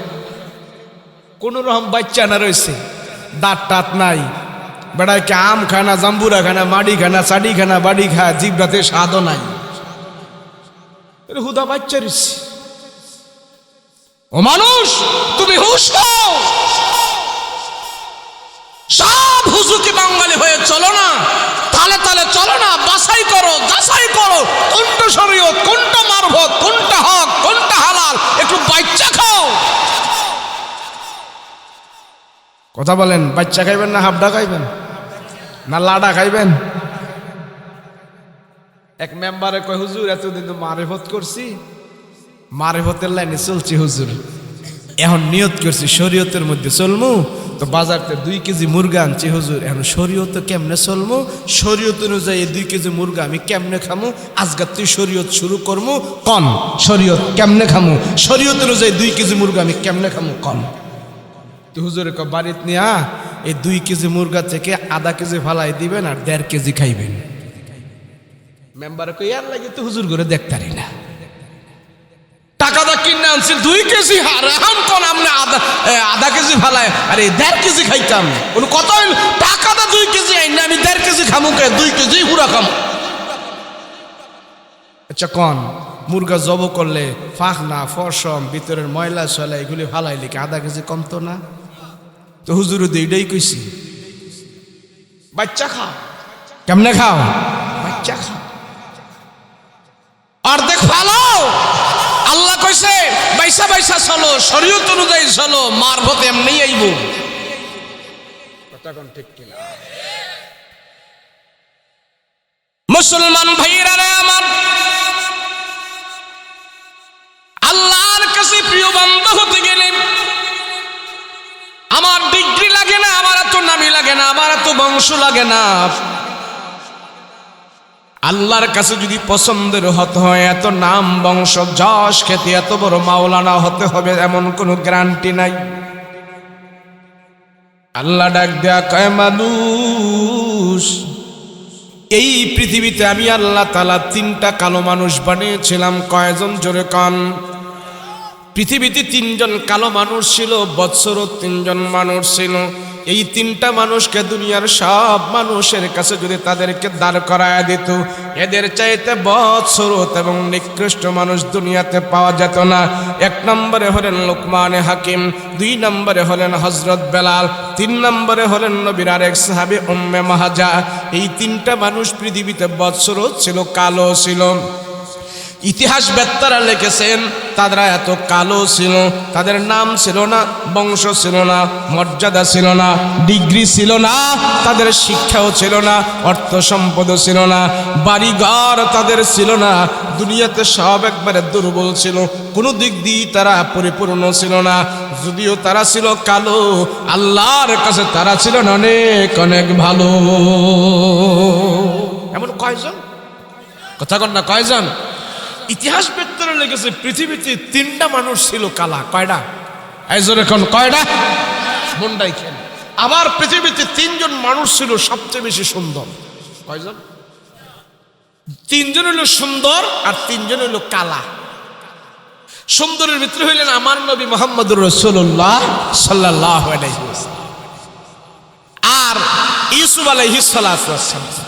কোন রকম বাচ্চা না রয়েছে, দাঁত টাত নাই, বেড়ায় কে আম খানা, জাম্বুরা খানা, মাড়ি খানা, চাডি খানা, বাড়ি খা, জিব্রাতে স্বাদও নাই, হুদা বাচ্চা রয়েছে। ও মানুষ, তুমি হুশ হও। সব হুজুকি বাঙালি হয়ে চলো না, তালে তালে চলো না, বাছাই করো, যাচাই করো, কোনটা শরীয়ত, কোনটা মারফত, কোনটা হক, কোনটা হালাল, একটু বাচ্চা খাও। কথা বলেন, বাচ্চা খাইবেন না হাবডা খাইবেন না লাডা খাইবেন? এক মেম্বারে কয়, হুজুর এতদিন তো মারেফত করছি, মারেফতের লাইনে চলছি হুজুর, এখন নিয়ত করছি শরীয়তের মধ্যে চলমু, তো বাজারতে 2 কেজি মুরগা আনছি হুজুর, এখন শরীয়ত কেমনে চলমু, শরীয়ত অনুযায়ী 2 কেজি মুরগা আমি কেমনে খামু, আজকাল তুই শরীয়ত শুরু করমু, কন শরীয়ত কেমনে খামু, শরীয়ত অনুযায়ী 2 কেজি মুরগা আমি কেমনে খামু কন। তো হুজুরে বাড়িতে নিয়া এই 2 কেজি মুরগা থেকে আধা কেজি ফালাই দিবেন আর 1.5 কেজি খাইবেন। মেম্বার কই আর লাগে তো হুজুর করে দেখতারি না, টাকাটা কিনে আনছি 2 কেজি, হারাম কোন আমনে আধা কেজি ফালায়, আরে 1.5 কেজি খাইতাম। কোন কথা হইল, টাকাটা 2 কেজি আইনা আমি 1.5 কেজি খামু, কে 2 কেজি পুরা খামু। আচ্ছা কোন মুরগা জব করলে ফাখনা, ফসম, ভিতরের ময়লা সয়লা এগুলি ফালাইলে কি আধা কেজি কমতো না? তো হুজুর এইটাই কইছি, বাচ্চা খাও। কেমনে খাও? বাচ্চা খাও, অর্ধেক ফালাও। আল্লাহ কইছে বাইসা বাইসা চলো, শরীয়ত অনুযায়ী চলো, মারফত এমনি আইব। কথা কোন ঠিক কিনা? মুসলমান ভাইরা রে আমার, আল্লাহ প্রিয় বান্দা হতে গেলে আমার ডিগ্রি লাগে না, আমার এত নামি লাগে না, আমার এত বংশ লাগে না। আল্লাহর কাছে যদি পছন্দের হতে হয় এত নাম বংশ যশ খ্যাতি এত বড় মাওলানা হতে হবে এমন কোনো গ্যারান্টি নাই। আল্লাহ ডাক দেয়া কয় মানুষ, এই পৃথিবীতে আমি আল্লাহ তাআলা 3টা কালো মানুষ বানিয়েছিলাম। কয়জন? জোরে কান। পৃথিবীতে 3জন কালো মানুষ ছিল, বৎসরও 3জন মানুষ ছিল। এই 3টা মানুষকে দুনিয়ার সব মানুষের কাছে যদি তাদেরকে দাঁড় করায় দিত, এদের চাইতে বৎসরত এবং নিকৃষ্ট মানুষ দুনিয়াতে পাওয়া যেত না। 1 নম্বরে হলেন লোকমানে হাকিম, 2 নম্বরে হলেন হযরত বেলাল, 3 নম্বরে হলেন নবীর আরেক সাহাবী উম্মে মাহাজা। এই 3টা মানুষ পৃথিবীতে বৎসরত ছিল, কালো ছিল। ইতিহাস বেত্তারা লিখেছেন তারা এত কালো ছিল, তাদের নাম ছিল না, বংশ ছিল না, মর্যাদা ছিল না, ডিগ্রি ছিল না, তাদের শিক্ষাও ছিল না, অর্থ সম্পদও ছিল না, বাড়িঘর তাদের ছিল না। দুনিয়াতে সব একবারে দুর্বল ছিল, কোনো দিক দিয়ে তারা পরিপূর্ণ ছিল না। যদিও তারা ছিল কালো, আল্লাহর কাছে তারা ছিল অনেক অনেক ভালো। এমন কয়জন? কথা কন না, কয়জন? ইতিহাস বেত্তরে লেগেছে পৃথিবীতে 3টা মানুষ ছিল কালা। কয়টা? এখন কয়টা? মন্ডাই খেল। আবার পৃথিবীতে 3জন মানুষ ছিল সবচেয়ে বেশি সুন্দর। কয়জন? 3জন হলো সুন্দর আর 3জন হলো কালা। সুন্দরের ভিতরে হইলেন আমার নবী মুহাম্মদুর রাসূলুল্লাহ সাল্লাল্লাহু আলাইহি ওয়াসাল্লাম আর ইউসুফ আলাইহিস সালাতু ওয়াস সালাম।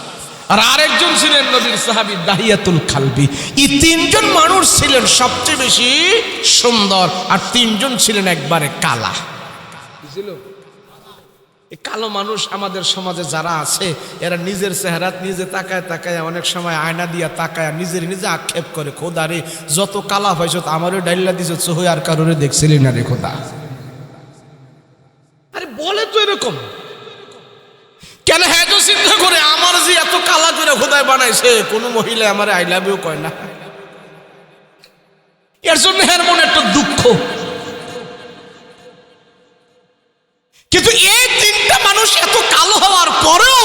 আর আরেকজন ছিলেন নবীর সাহাবী দাহিয়াতুল কালবি। এই 3জন মানুষ ছিলেন সবচেয়ে বেশি সুন্দর আর 3জন ছিলেন একবারে কালা। এই কালো মানুষ আমাদের সমাজে যারা আছে এরা নিজের চেহারাত নিজে তাকায় তাকায় অনেক সময় আয়না দিয়া তাকায় নিজের নিজে আক্ষেপ করে, খোদা রে যত কালা হয়েছ আমারও ডাইল্লা দিছ চোহ আর কারোরে দেখছিলি না রে খোদা। আরে বলে তো এরকম কেন? হ্যাঁ তো চিন্তা করে আমার যে এত কালা করে খোদায় বানাইছে কোন মহিলা আমার আই লাভ ইউ কয় না, এর জন্য এর মনে একটা দুঃখ। কিন্তু এই 3টা মানুষ এত কালো হওয়ার পরেও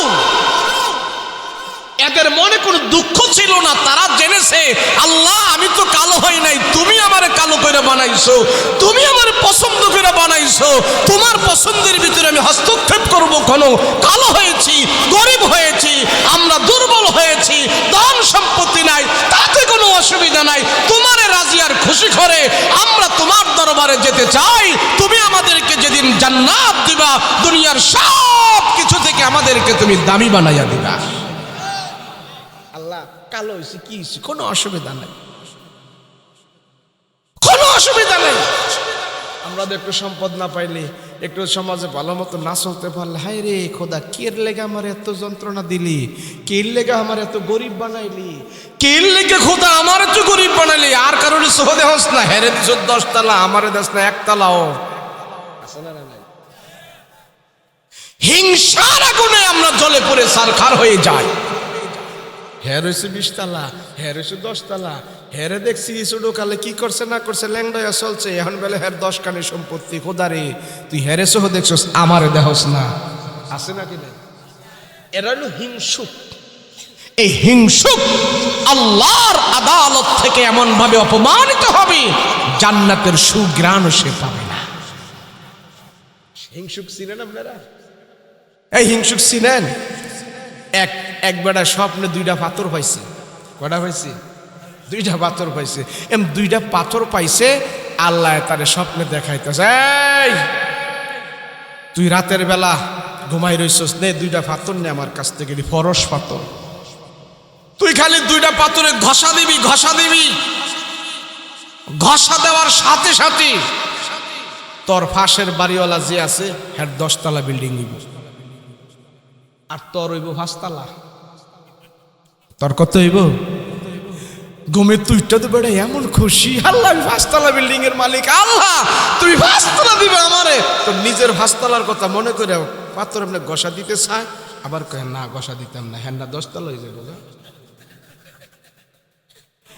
এদের মনে কোনো দুঃখ ছিল না। তারা জেনেছে আল্লাহ আমি তো কালো হই নাই, তুমি আমারে কালো করে বানাইছো, তুমি আমার পছন্দ করে বানাইছো, তোমার পছন্দের ভিতরে আমি হস্তক্ষেপ করব কেন? কালো হয়েছি, গরিব হয়েছি, আমরা দুর্বল হয়েছি, ধন সম্পত্তি নাই, তাতে কোনো অসুবিধা নাই, তোমারে রাজি আর খুশি করে আমরা তোমার দরবারে যেতে চাই। তুমি আমাদেরকে যেদিন জান্নাত দিবা দুনিয়ার সব কিছু থেকে আমাদেরকে তুমি দামি বানাইয়া দিবা। কালো হয়েছে কি কোনো অসুবিধা নাই, কোনো অসুবিধা নাই। আমরা একটু সম্পদ না পাইলে, একটু সমাজে ভালো মতো না চলতে পারলে, হায় রে খোদা কের লেগে আমার এত যন্ত্রণা দিলি, কের লেগে আমার এত গরিব বানাইলি, কের লেগে খোদা আমার এত গরিব বানাইলি। আর কারণে সোহদে হস না, হেরে দিস 10 তালা, আমারে দেশ না 1 তালাও আছে না। হিংসার আগুনে আমরা জ্বলে পড়ে ছারখার হয়ে যাই। হ্যাঁ রয়েছে 20 তালা, হ্যাঁ রয়েছে 10 তালা, হেরে দেখছি ছোটো কালে কি করছে না করছে, ল্যাংডয়া চলছে, এখন বেলে হ্যার 10 কানি সম্পত্তি। খোদারে তুই হেরে সহ দেখছস, আমারে দেখস না, আছে নাকি না? এরা হলো হিংসুক। এই হিংসুক আল্লাহর আদালত থেকে এমন ভাবে অপমানিত হবে জান্নাতের সুঘ্রাণও সে পাবে না। হিংসুক চিনেন আপনারা? এই হিংসুক চিনেন? এক বেটা স্বপ্নে 2টা পাথর পাইছে। কটা পাইছে? 2টা পাথর পাইছে। 2টা পাথর পাইছে, আল্লাহ তারে স্বপ্নে দেখাইতেছে, এই তুই রাতের বেলা ঘুমাই রইছস, নে 2টা পাথর নে আমার কাছ থেকে, ফরস পাথর। তুই খালি 2টা পাথরে ঘষা দিবি, ঘষা দিবি, ঘষা দেওয়ার সাথে সাথে তোর ফাঁসের বাড়িওয়ালা যে আছে হ্যাঁ 10 তলা বিল্ডিং নিব, আর তোর হইব 5 তলা। তোর কত হইব? ঘুমে তুইটা তো বেড়ে এমন খুশি, আল্লাহ আমি 5 তলা বিল্ডিং এর মালিক, আল্লাহ তুমি 5 তলা দিবে আমারে। তো নিজের 5 তলার কথা মনে করে পাথর এমনি ঘষা দিতে চায়, আবার কয় না ঘষা দিতাম না, হ্যাঁ না 10 তলা হয়ে যাবে।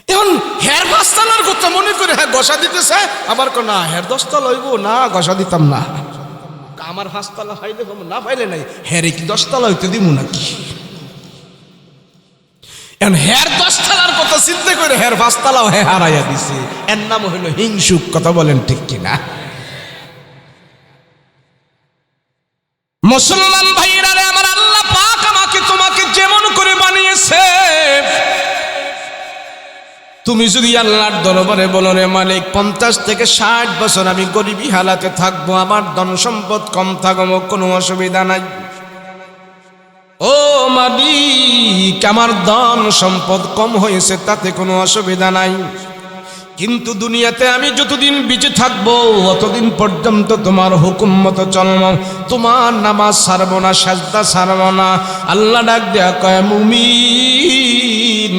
এখন হের 5 তলার কথা মনে করে হ্যাঁ গসা দিতেছে, আবার না হের 10 তলা হইব না, গসা দিতাম না। আমার 5 তলা পাইলে না, পাইলে নাই, হেরে কি 10 তলা হইতে দিব নাকি? এখন হের 10 তলার কথা চিন্তা করে হের 5 তলাও হে হারাইয়া দিছে। এর নাম হইল হিংসুক। কথা বলেন ঠিক কিনা? মুসলমান ভাইরা রে আমার, আল্লাহ পাক আমাকে তোমাকে যেমন করে বানিয়েছে, তুমি যদি আল্লাহর দরবারে বলো রে মালিক 50 থেকে 60 বছর আমি গরিবী হালাতে থাকবো, আমার ধন সম্পদ কম থাকবো, কোনো অসুবিধা নাই। ও মালিক, আমার ধন সম্পদ কম হয়েছে তাতে কোনো অসুবিধা নাই, কিন্তু দুনিয়াতে আমি যতদিন বেঁচে থাকবো অতদিন পর্যন্ত তোমার হুকুম মতো চলবো, তোমার নামাজ ছাড়বো না, সাজদা ছাড়বো না। আল্লাহ ডাক দেয়া কয়, মুমিন,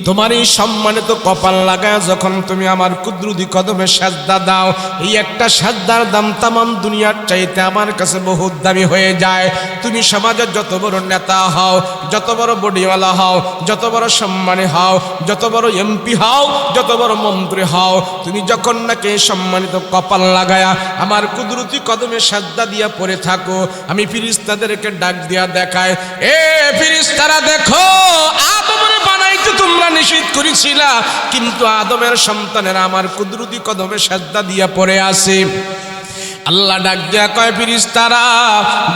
তোমার এই সম্মানিত কপাল লাগায় যখন তুমি আমার কুদরতি কদমে সাজদা দাও, এই একটা সাজদার দাম তামাম দুনিয়ার চাইতে আমার কাছে বহুত দামি হয়ে যায়। তুমি সমাজের যত বড় নেতা হও, যত বড় বডিওয়ালা হও, যত বড় সম্মানী হও, যত বড় এমপি হও, যত বড় মন্ত্রী হও, তুমি যখন নাকি সম্মানিত কপাল লাগায়া আমার কুদরতি কদমে সাজদা দিয়া পড়ে থাকো, আমি ফেরেশতাদেরকে ডাক দিয়া দেখায়, এ ফেরেশতারা দেখো, আদমের বানাইতে তোমরা নিষেধ করেছিলা, কিন্তু আদমের সন্তানেরা আমার কুদরতি কদমে সাজদা দিয়া পড়ে আছে। আল্লাহ ডাক দেয়া কয়, ফেরেশতারা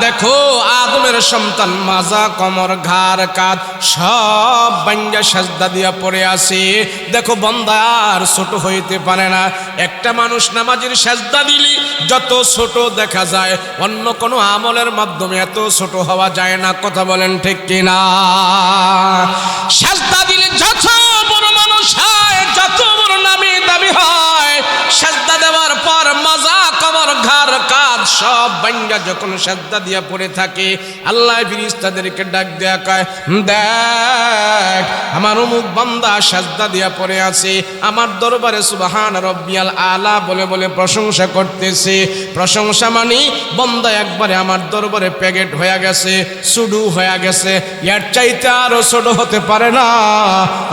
দেখো, আদমের সন্তান মাজা, কমর, ঘাড়, কাঁধ সব ভাঙ্গা সাজদা দিয়া পড়ে আছে। দেখো বান্দা আর ছোট হইতে পারে না। একটা মানুষ নামাজের সাজদা দিলি যত ছোট দেখা যায়, অন্য কোনো আমলের মাধ্যমে এত ছোট হওয়া যায় না। কথা বলেন ঠিক কিনা? সাজদা দিলে যত বড় মানুষ হয়, যত বড় নামি দামি হয়, সাজদা দেওয়ার পর মাজা, কমর, ঘাড়, কাঁধ সব ভাঙ্গা যখন সাজদা দিয়া পড়ে থাকে, আল্লাহ ফেরেশতাদেরকে ডাক দেয়া কয়, দেখ আমার অমুক বান্দা সাজদা দিয়া পড়ে আছে, আমার দরবারে সুবহান রব্বিয়াল আলা বলে বলে প্রশংসা করতেছে। প্রশংসা মানে বান্দা একবারে আমার দরবারে প্যাকেট হয়ে গেছে, সুডু হয়ে গেছে, এর চাইতে আরো ছোট হতে পারে না।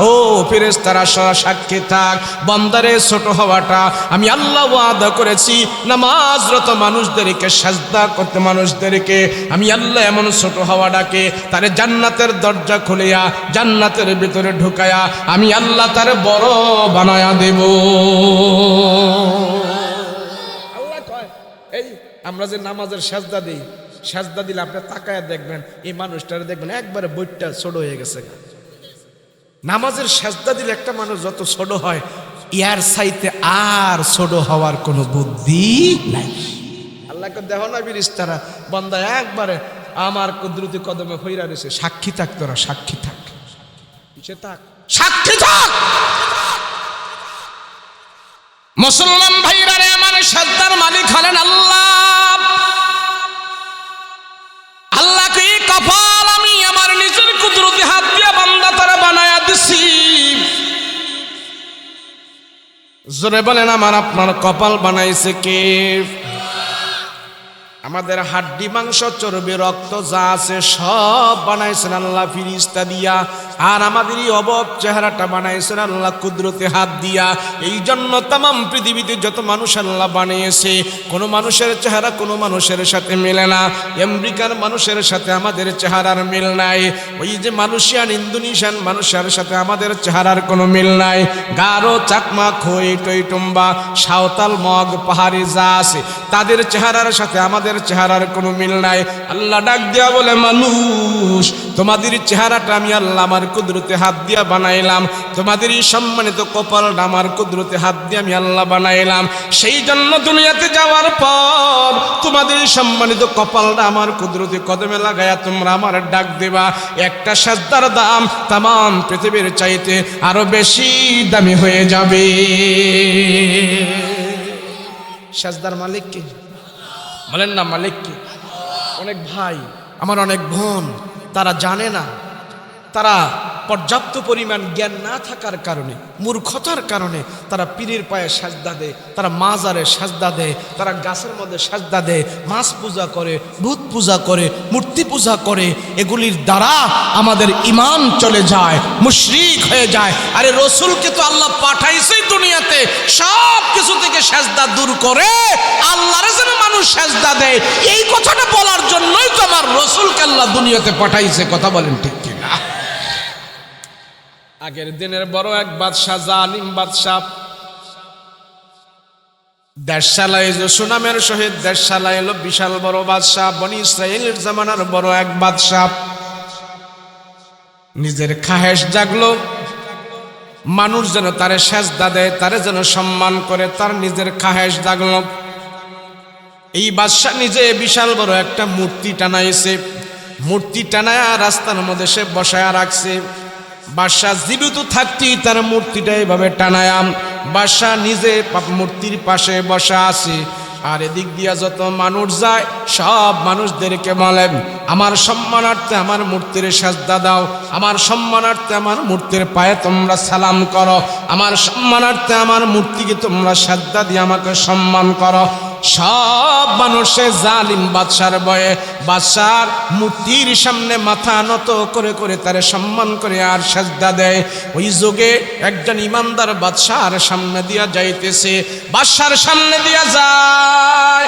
ও ফেরেশতারা সাক্ষী থাক, বান্দারে ছোট হওয়াটা আমি আল্লাহ ওয়াদা করেছি। নামাজরত মানুষদেরকে সাজদা করতে মানুষদেরকে আমি আল্লাহ এমন ছোট হওয়াটাকে তারে জান্নাতের দরজা খুলিয়া জান্নাতের ভিতরে ঢুকায়া আমি আল্লাহ তারে বড় বানায়া দেব। আল্লাহ কয়, এই আমরা যে নামাজের সাজদা দিই, সাজদা দিলে আপনি তাকায়া দেখবেন এই মানুষটারে দেখবেন একবারে বইটা ছোট হয়ে গেছে। নামাজের সাজদা দিলে একটা মানুষ যত ছোট হয়, ইয়ার চাইতে আর ছোট হওয়ার কোনো বুদ্ধি নাই। আল্লাহকে দেখো না ফেরেশতারা, বান্দা একবারে আমার কুদরতি কদমে হইরা রয়েছে। সাক্ষী থাক, তোরা সাক্ষী থাক, সাক্ষী থাক। মুসলমান ভাইরা রে আমার, সাজদার মালিক হলেন আল্লাহ। আল্লাহকে এই কপাল আমি আমার নিজের কুদরতি হাত দিয়ে বান্দা তারা বানায়া দিছি। জোরে বলেন, আমার আপনার কপাল বানাইছে কে? আমাদের হাড্ডি, মাংস, চর্বি, রক্ত যা আছে সব বানাইছেন আল্লাহ ফেরেশতা দিয়া, আর আমাদের এই অবব চেহারাটা বানাইছেন আল্লাহ কুদরতে হাত দিয়া। এই জন্য তামাম পৃথিবীতে যত মানুষ আল্লাহ বানিয়েছে, কোনো মানুষের চেহারা কোনো মানুষের সাথে মিলে না। আমেরিকার মানুষের সাথে আমাদের চেহারার মিল নাই, ওই যে মালয়েশিয়ান, ইন্দোনেশিয়ান মানুষের সাথে আমাদের চেহারার কোনো মিল নাই। গারো, চাকমা, খই, টইটুম্বা, সাঁওতাল, মগ, পাহাড়ি যা আছে তাদের চেহারার সাথে আমাদের চেহারার কোনো মিল নাই। আল্লাহ ডাক দেয়া বলে, মানুষ তোমাদের চেহারাটা আমি আল্লাহ আমার কুদরতে হাত দিয়া বানাইলাম, তোমাদের এই সম্মানিত কপালটা আমার কুদরতে হাত দিয়ে আমি আল্লাহ বানাইলাম। সেই জন্য দুনিয়াতে যাওয়ার পর তোমাদের এই সম্মানিত কপালটা আমার কুদরতে কদমে লাগায়া তোমরা আমার ডাক দেবা। একটা সাজদার দাম তামাম পৃথিবীর চাইতে আরো বেশি দামি হয়ে যাবে। সাজদার মালিক কে? বলেন না, মালিক কে? অনেক ভাই আমার, অনেক বোন, তারা জানে না, তারা পর্যাপ্ত পরিমাণ জ্ঞান না থাকার কারণে, মূর্খতার কারণে তারা পীরের পায়ে সাজদা দেয়, তারা মাজারে সাজদা দেয়, তারা গাছের মধ্যে সাজদা দেয়, মাছ পূজা করে, ভূত পূজা করে, মূর্তি পূজা করে। এগুলির দ্বারা আমাদের ঈমান চলে যায়, মুশরিক হয়ে যায়। আরে রসুলকে তো আল্লাহ পাঠাইছেই দুনিয়াতে সব কিছু থেকে সাজদা দূর করে আল্লাহর যেন মানুষ সাজদা দেয়, এই কথাটা বলার জন্যই তো আমার রসুলকে আল্লাহ দুনিয়াতে পাঠাইছে। কথা বলেন ঠিক কিনা? আগের দিনের বড় এক বাদশাহ, জালিম বাদশাহ, দেশ চালাইল সুনামের সহিত, দেশ চালাইল বিশাল বড় বাদশাহ, বনি ইসরাইলের জামানার বড় এক বাদশাহ। নিজের খাহেশ জাগলো, মানুষ যেন তারে সেজদা দেয়, তারে যেন সম্মান করে, তার নিজের খাহেশ জাগলো। এই বাদশাহ নিজে বিশাল বড় একটা মূর্তি টানাইছে, মূর্তি টানায়া রাস্তার মধ্যে সে বসায়া রাখছে। বাদশাহ জীবিত থাকতেই তার মূর্তিটা এইভাবে টানায়াম, বাদশাহ নিজে মূর্তির পাশে বসা আছে। আর এদিক দিয়া যত মানুষ যায় সব মানুষদেরকে বলেন, আমার সম্মানার্থে আমার মূর্তির সাজদা দাও, আমার সম্মানার্থে আমার মূর্তির পায়ে তোমরা সালাম করো, আমার সম্মানার্থে আমার মূর্তিকে তোমরা সাজদা দিয়ে আমাকে সম্মান করো। সব মানুষে জালিম বাদশার ভয়ে বাদশার মূর্তির সামনে মাথা নত করে করে তারে সম্মান করে আর সাজদা দেয়। ওই যুগে একজন ইমানদার বাদশার সামনে দিয়া যাইতেছে, বাদশার সামনে দিয়া যায়,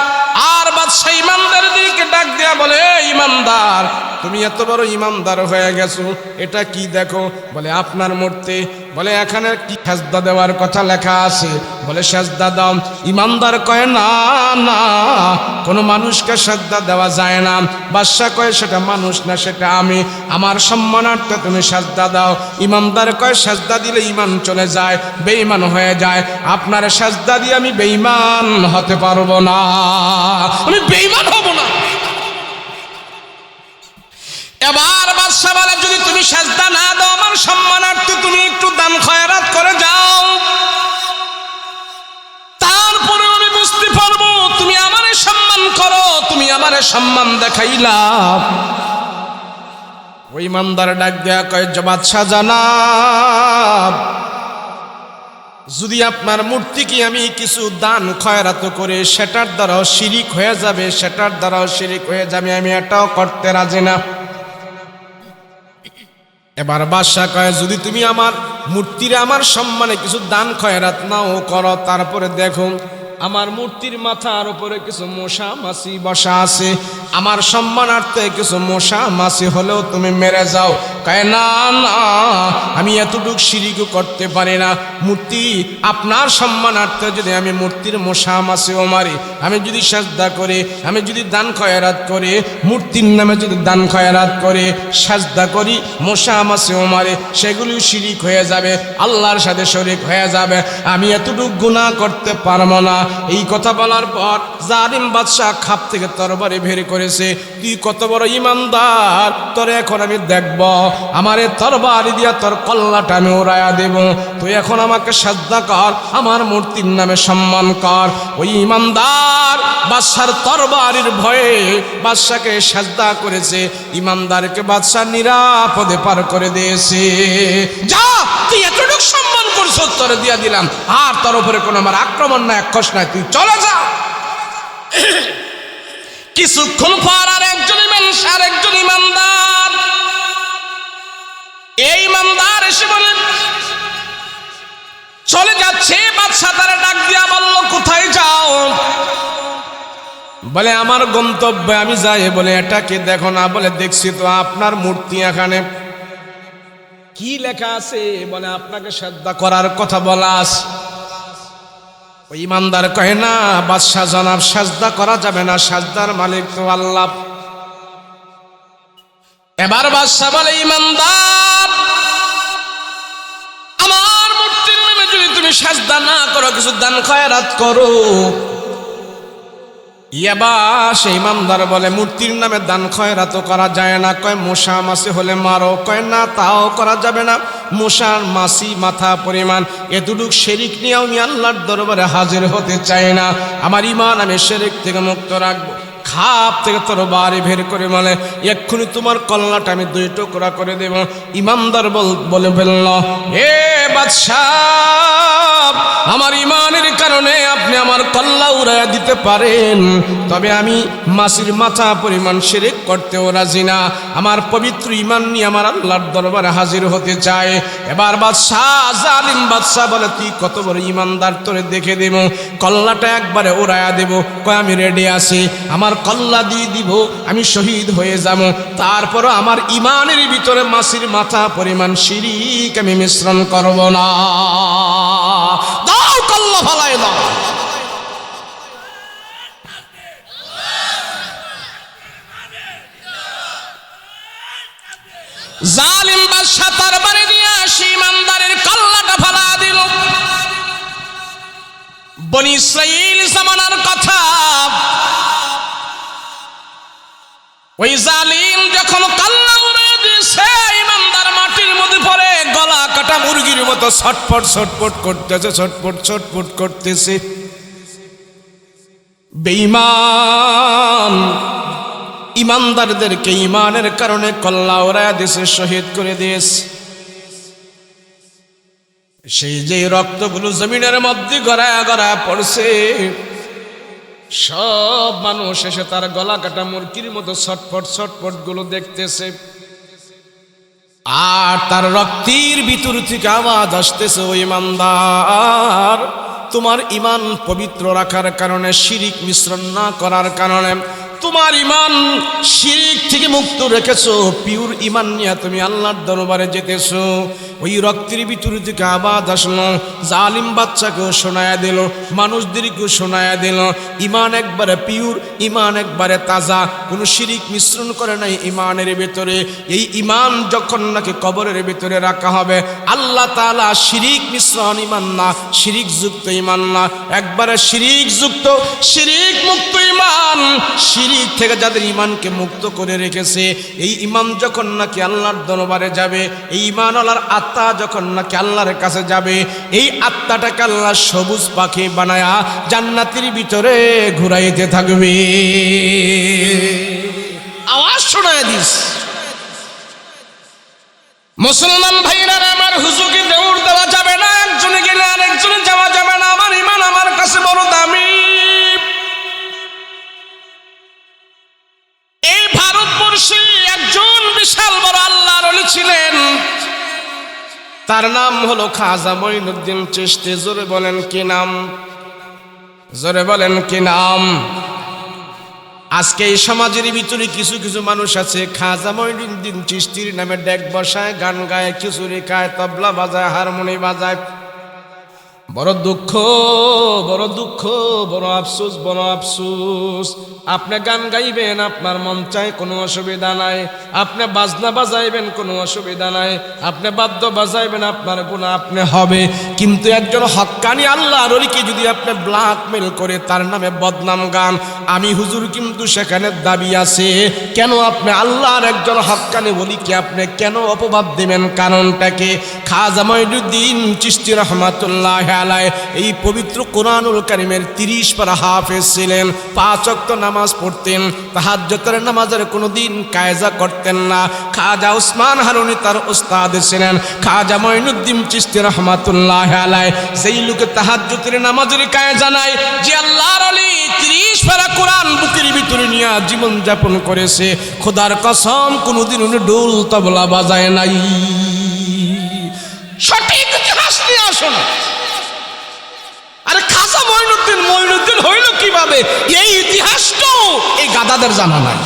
আর বাদশাহ ইমানদার দিকে ডাক দিয়া বলে, ইমানদার তুমি এত বড় ইমানদার হয়ে গেছো, এটা কি দেখো? বলে আপনার মূর্তি। বলে এখানে কি সাজদা দেওয়ার কথা লেখা আছে? বলে সাজদা দাও। ইমানদার কয় না না, কোনো মানুষকে সাজদা দেওয়া যায় না। বাদশা কয় সেটা মানুষ না, সেটা আমি, আমার সম্মানার্থে তুমি সাজদা দাও। ইমানদার কয় সাজদা দিলে ইমান চলে যায়, বেঈমান হয়ে যায়, আপনার সাজদা দিয়ে আমি বেঈমান হতে পারবো না, আমি বেঈমান হব না। এবার বাদশা বলে, যদি তুমি সাজদা না দাও আমার সম্মানার্থে তুমি একটু দান খয়রাত করে যাও, তারপরে আমি বুঝতে পারবো তুমি আমারে সম্মান করো, তুমি আমারে সম্মান দেখাইলা। ওই ইমানদার ডাক দেয়া কয়, বাদশা জানাব, যদি আপনার মূর্তিকে আমি কিছু দান খয়রাত করে সেটার দ্বারাও শিরিক হয়ে যাবে, সেটার দ্বারাও শিরিক হয়ে যাবে, আমি এটাও করতে রাজি না। এবার বাদশা কয়, যদি তুমি আমার মূর্তির আমার সম্মানে কিছু দান খয়রাত নাও করো, তারপরে দেখো আমার মূর্তির মাথার উপরে কিছু মশা মাছি বসা আছে, আমার সম্মানার্থে কিছু মশা মাছি হলেও তুমি মেরে যাও। কয় না না, আমি এতটুক শিরিকও করতে পারি না। মূর্তি আপনার সম্মানার্থে যদি আমি মূর্তির মশা মাছিও মারি, আমি যদি সাজদা করে, আমি যদি দান খয়রাত করে, মূর্তির নামে যদি দান খয়রাত করে সাজদা করি, মশা মাছিও মারে, সেগুলিও শিরিক হয়ে যাবে, আল্লাহর সাথে শরীক হয়ে যাবে, আমি এতটুক গুনাহ করতে পারবো না। এই কথা বলার পর জালিম বাদশাহ খাপ থেকে তরবারি বের করেছে, তুই কত বড় ইমানদার, তোর এখন আমি দেখব, আমার এই তরবারি দিয়া তোর কল্লাটা আমি উড়াইয়া দেব, তুই এখন আমাকে সাজদা কর, আমার মূর্তির নামে সম্মান কর। ওই ইমানদার বাদশার তরবারির ভয়ে বাদশাকে সাজদা করেছে, ইমানদারকে বাদশা নিরাপদে পার করে দিয়েছে। যা, তুই এতটুকু সম্মান করছ, তোরে দিয়া দিলাম, আর তোর উপরে কোনো আমার আক্রমণ না, একশ নাই, তুই চলে যা। কিছুক্ষণ পর আর একজন ইমানদার, এই ইমানদার এসে বলেন চলে যাচ্ছে। বাদশা তারা ডাক দিয়া বলল, কোথায় যাও? বলে আমার গন্তব্যে আমি যাই। বলে এটাকে দেখো না? বলে দেখছি তো, আপনার মূর্তি এখানে। কি লেখা আছে? বলে আপনাকে সাজদা করার কথা বলা আছে। ওই ইমানদার কহে না বাদশা জনাব, সাজদা করা যাবে না, সাজদার মালিক তো আল্লাহ। এবার বাদশা বলে, ইমানদার আমার মূর্তির নামে যদি তুমি সাজদা না করো, কিছু দান খয়রাত করো। এবার সেই ইমানদার বলে, মূর্তির নামে দান খয়রাত করা যায় না। কয় মশা মাছি হলে মারো। কয় না, তাও করা যাবে না, মশার মাছি মাথা পরিমাণ এতটুক শিরিক নিয়েও আমি আল্লাহর দরবারে হাজির হতে চাই না, আমার ঈমান আমি শিরিক থেকে মুক্ত রাখবো। খাপ থেকে তরবারি বের করে বলে, এক্ষুনি তোমার কল্লাটা আমি 2 টুকরা করে দেব। ইমানদার বলে ফেলল, হে বাদশাহ, আমার ইমানের কারণে আপনি আমার কল্লা উড়াইয়া দিতে পারেন, তবে আমি মাছির মাথা পরিমাণ শিরক করতেও রাজি না। আমার পবিত্র ইমান নিয়ে আমার আল্লাহর দরবারে হাজির হতে চায়। এবার বাদশাহ, জালিম বাদশাহ বলে, তুই কত বড় ইমানদার, তোরে দেখে দেব, কল্লাটা একবারে উড়াইয়া দেব। কয় আমি রেডি আছি, আমার কল্লা দিয়ে দিব, আমি শহীদ হয়ে যাব, তারপরও আমার ইমানের ভিতরে মাছির মাথা পরিমাণ শিরক আমি মিশ্রণ করব না। দাও কল্লা ফালাই দাও। জালিম বাদশা তরবারি নিয়ে আসি ইমানদারের কল্লাটা ফালা দিল। বনি ইসরাইল জামানার কথা, ওই জালিম যখন কল্লা উড়ে দিয়েছে, ইমানদার মাটির মধ্যে পড়ে গলা কাটা মুরগির মতো ছটফট ছটফট করতেছে, ছটফট ছটফট করতেছে। বেঈমান ইমানদারদেরকে ইমানের কারণে কল্লা উড়াইয়া দিয়েছে, শহীদ করে দিয়েছে। সেই যে রক্তগুলো জমিনের মধ্যে গড়ায়া গড়ায়া পড়ছে, সব মানুষ এসে তার গলা কাটা মুরগির মতো ছটফট ছটফট গুলো দেখতেছে, আর তার রক্তের ভিতর থেকে আওয়াজ আসতেছে, ও ইমানদার, তোমার ইমান পবিত্র রাখার কারণে, শিরিক মিশ্রণ না করার কারণে তোমার ইমান শিরিক থেকে মুক্ত রেখেছো, পিওর ইমান নিয়ে তুমি আল্লাহর দরবারে যেতেছো। ওই রক্তের ভিতর থেকে আওয়াজ আসলো, জালিম বাচ্চাকেও শোনায়া দিল, মানুষদেরকেও শোনায়া দিল, ইমান একবারে পিওর, ইমান একবারে তাজা, কোনো শিরিক মিশ্রণ করে নাই ইমানের ভিতরে। এই ইমান যখন নাকি কবরের ভিতরে রাখা হবে, আল্লাহ তাআলা শিরিক মিশ্রণ ইমান না, শিরিক যুক্ত ইমান না, একবারে শিরিক যুক্ত, শিরিক মুক্ত ইমান। শিরিক থেকে যাদের ইমানকে মুক্ত করে রেখেছে, এই ইমান যখন নাকি আল্লাহর দরবারে যাবে, এই ইমানওয়ালার আত্মা যখন নাকি আল্লাহর কাছে যাবে, এই আত্মাটাকে আল্লাহ সবুজ পাখি বানায়া জান্নাতের ভিতরে ঘুরাইতে থাকবে। আওয়াজ শোনায় দিস মুসলমান ভাইরা, আমার হুজুরকে দৌড় দেওয়া যাবে না, একজনে গেলে আরেকজনে যাওয়া যাবে না। আমার ইমান আমার কাছে বড় দামি। এই ভারতবর্ষে একজন বিশাল বড় আল্লাহর ওলি ছিলেন, তার নাম হলো খাজা মঈনুদ্দিন চিশতি। জোরে বলেন কি নাম? জোরে বলেন কি নাম? আজকে এই সমাজের ভিতরে কিছু কিছু মানুষ আছে, খাজা মঈনুদ্দিন চিশতির নামে ডেক বসায়, গান গায়, খিচুড়ি খায়, তবলা বাজায়, হারমোনি বাজায়। বড় দুঃখ, বড় দুঃখ, বড় আফসোস, বড় আফসোস। আপনি গান গাইবেন, আপনার মন চায়, কোনো অসুবিধা নাই। আপনি বাজনা বাজাইবেন, কোনো অসুবিধা নাই। আপনি বাদ্য বাজাইবেন, আপনার গুনাহ আপনি হবে। কিন্তু একজন হক্কানি আল্লাহর ওলিকে যদি আপনি ব্ল্যাকমেল করে তার নামে বদনাম গান, আমি হুজুর কিন্তু সেখানে দাবি আছে। কেন আপনি আল্লাহর একজন হক্কানি ওলিকে আপনি কেন অপবাদ দিবেন? কারণটাকে খাজা মঈনুদ্দিন চিশতি রহমাতুল্লাহ আলাইহি এই পবিত্র কোরআনুল কারীমের 30 পারা হাফেজ ছিলেন, 5 ওয়াক্ত নামাজ পড়তেন, তাহাজ্জুদের নামাজের কোনোদিন কায়জা করতেন না। খাজা উসমান হারুনি তার উস্তাদ ছিলেন। খাজা মঈনুদ্দিন চিশতি রহমাতুল্লাহ আলাইহি সেই লোকে তাহাজ্জুদের নামাজের কায়জা নাই, যে আল্লাহর ওলি 30 পারা কোরআন বুকের ভিতরে নিয়ে জীবন যাপন করেছে, খোদার কসম কোনোদিন উনি ঢোল তবলা বাজায় নাই। সঠিক ইতিহাস নিয়ে আসুন। আরে খাজা মঈনুদ্দিন হইল কিভাবে, এই ইতিহাসটাও এই গাদাদের জানা নাই।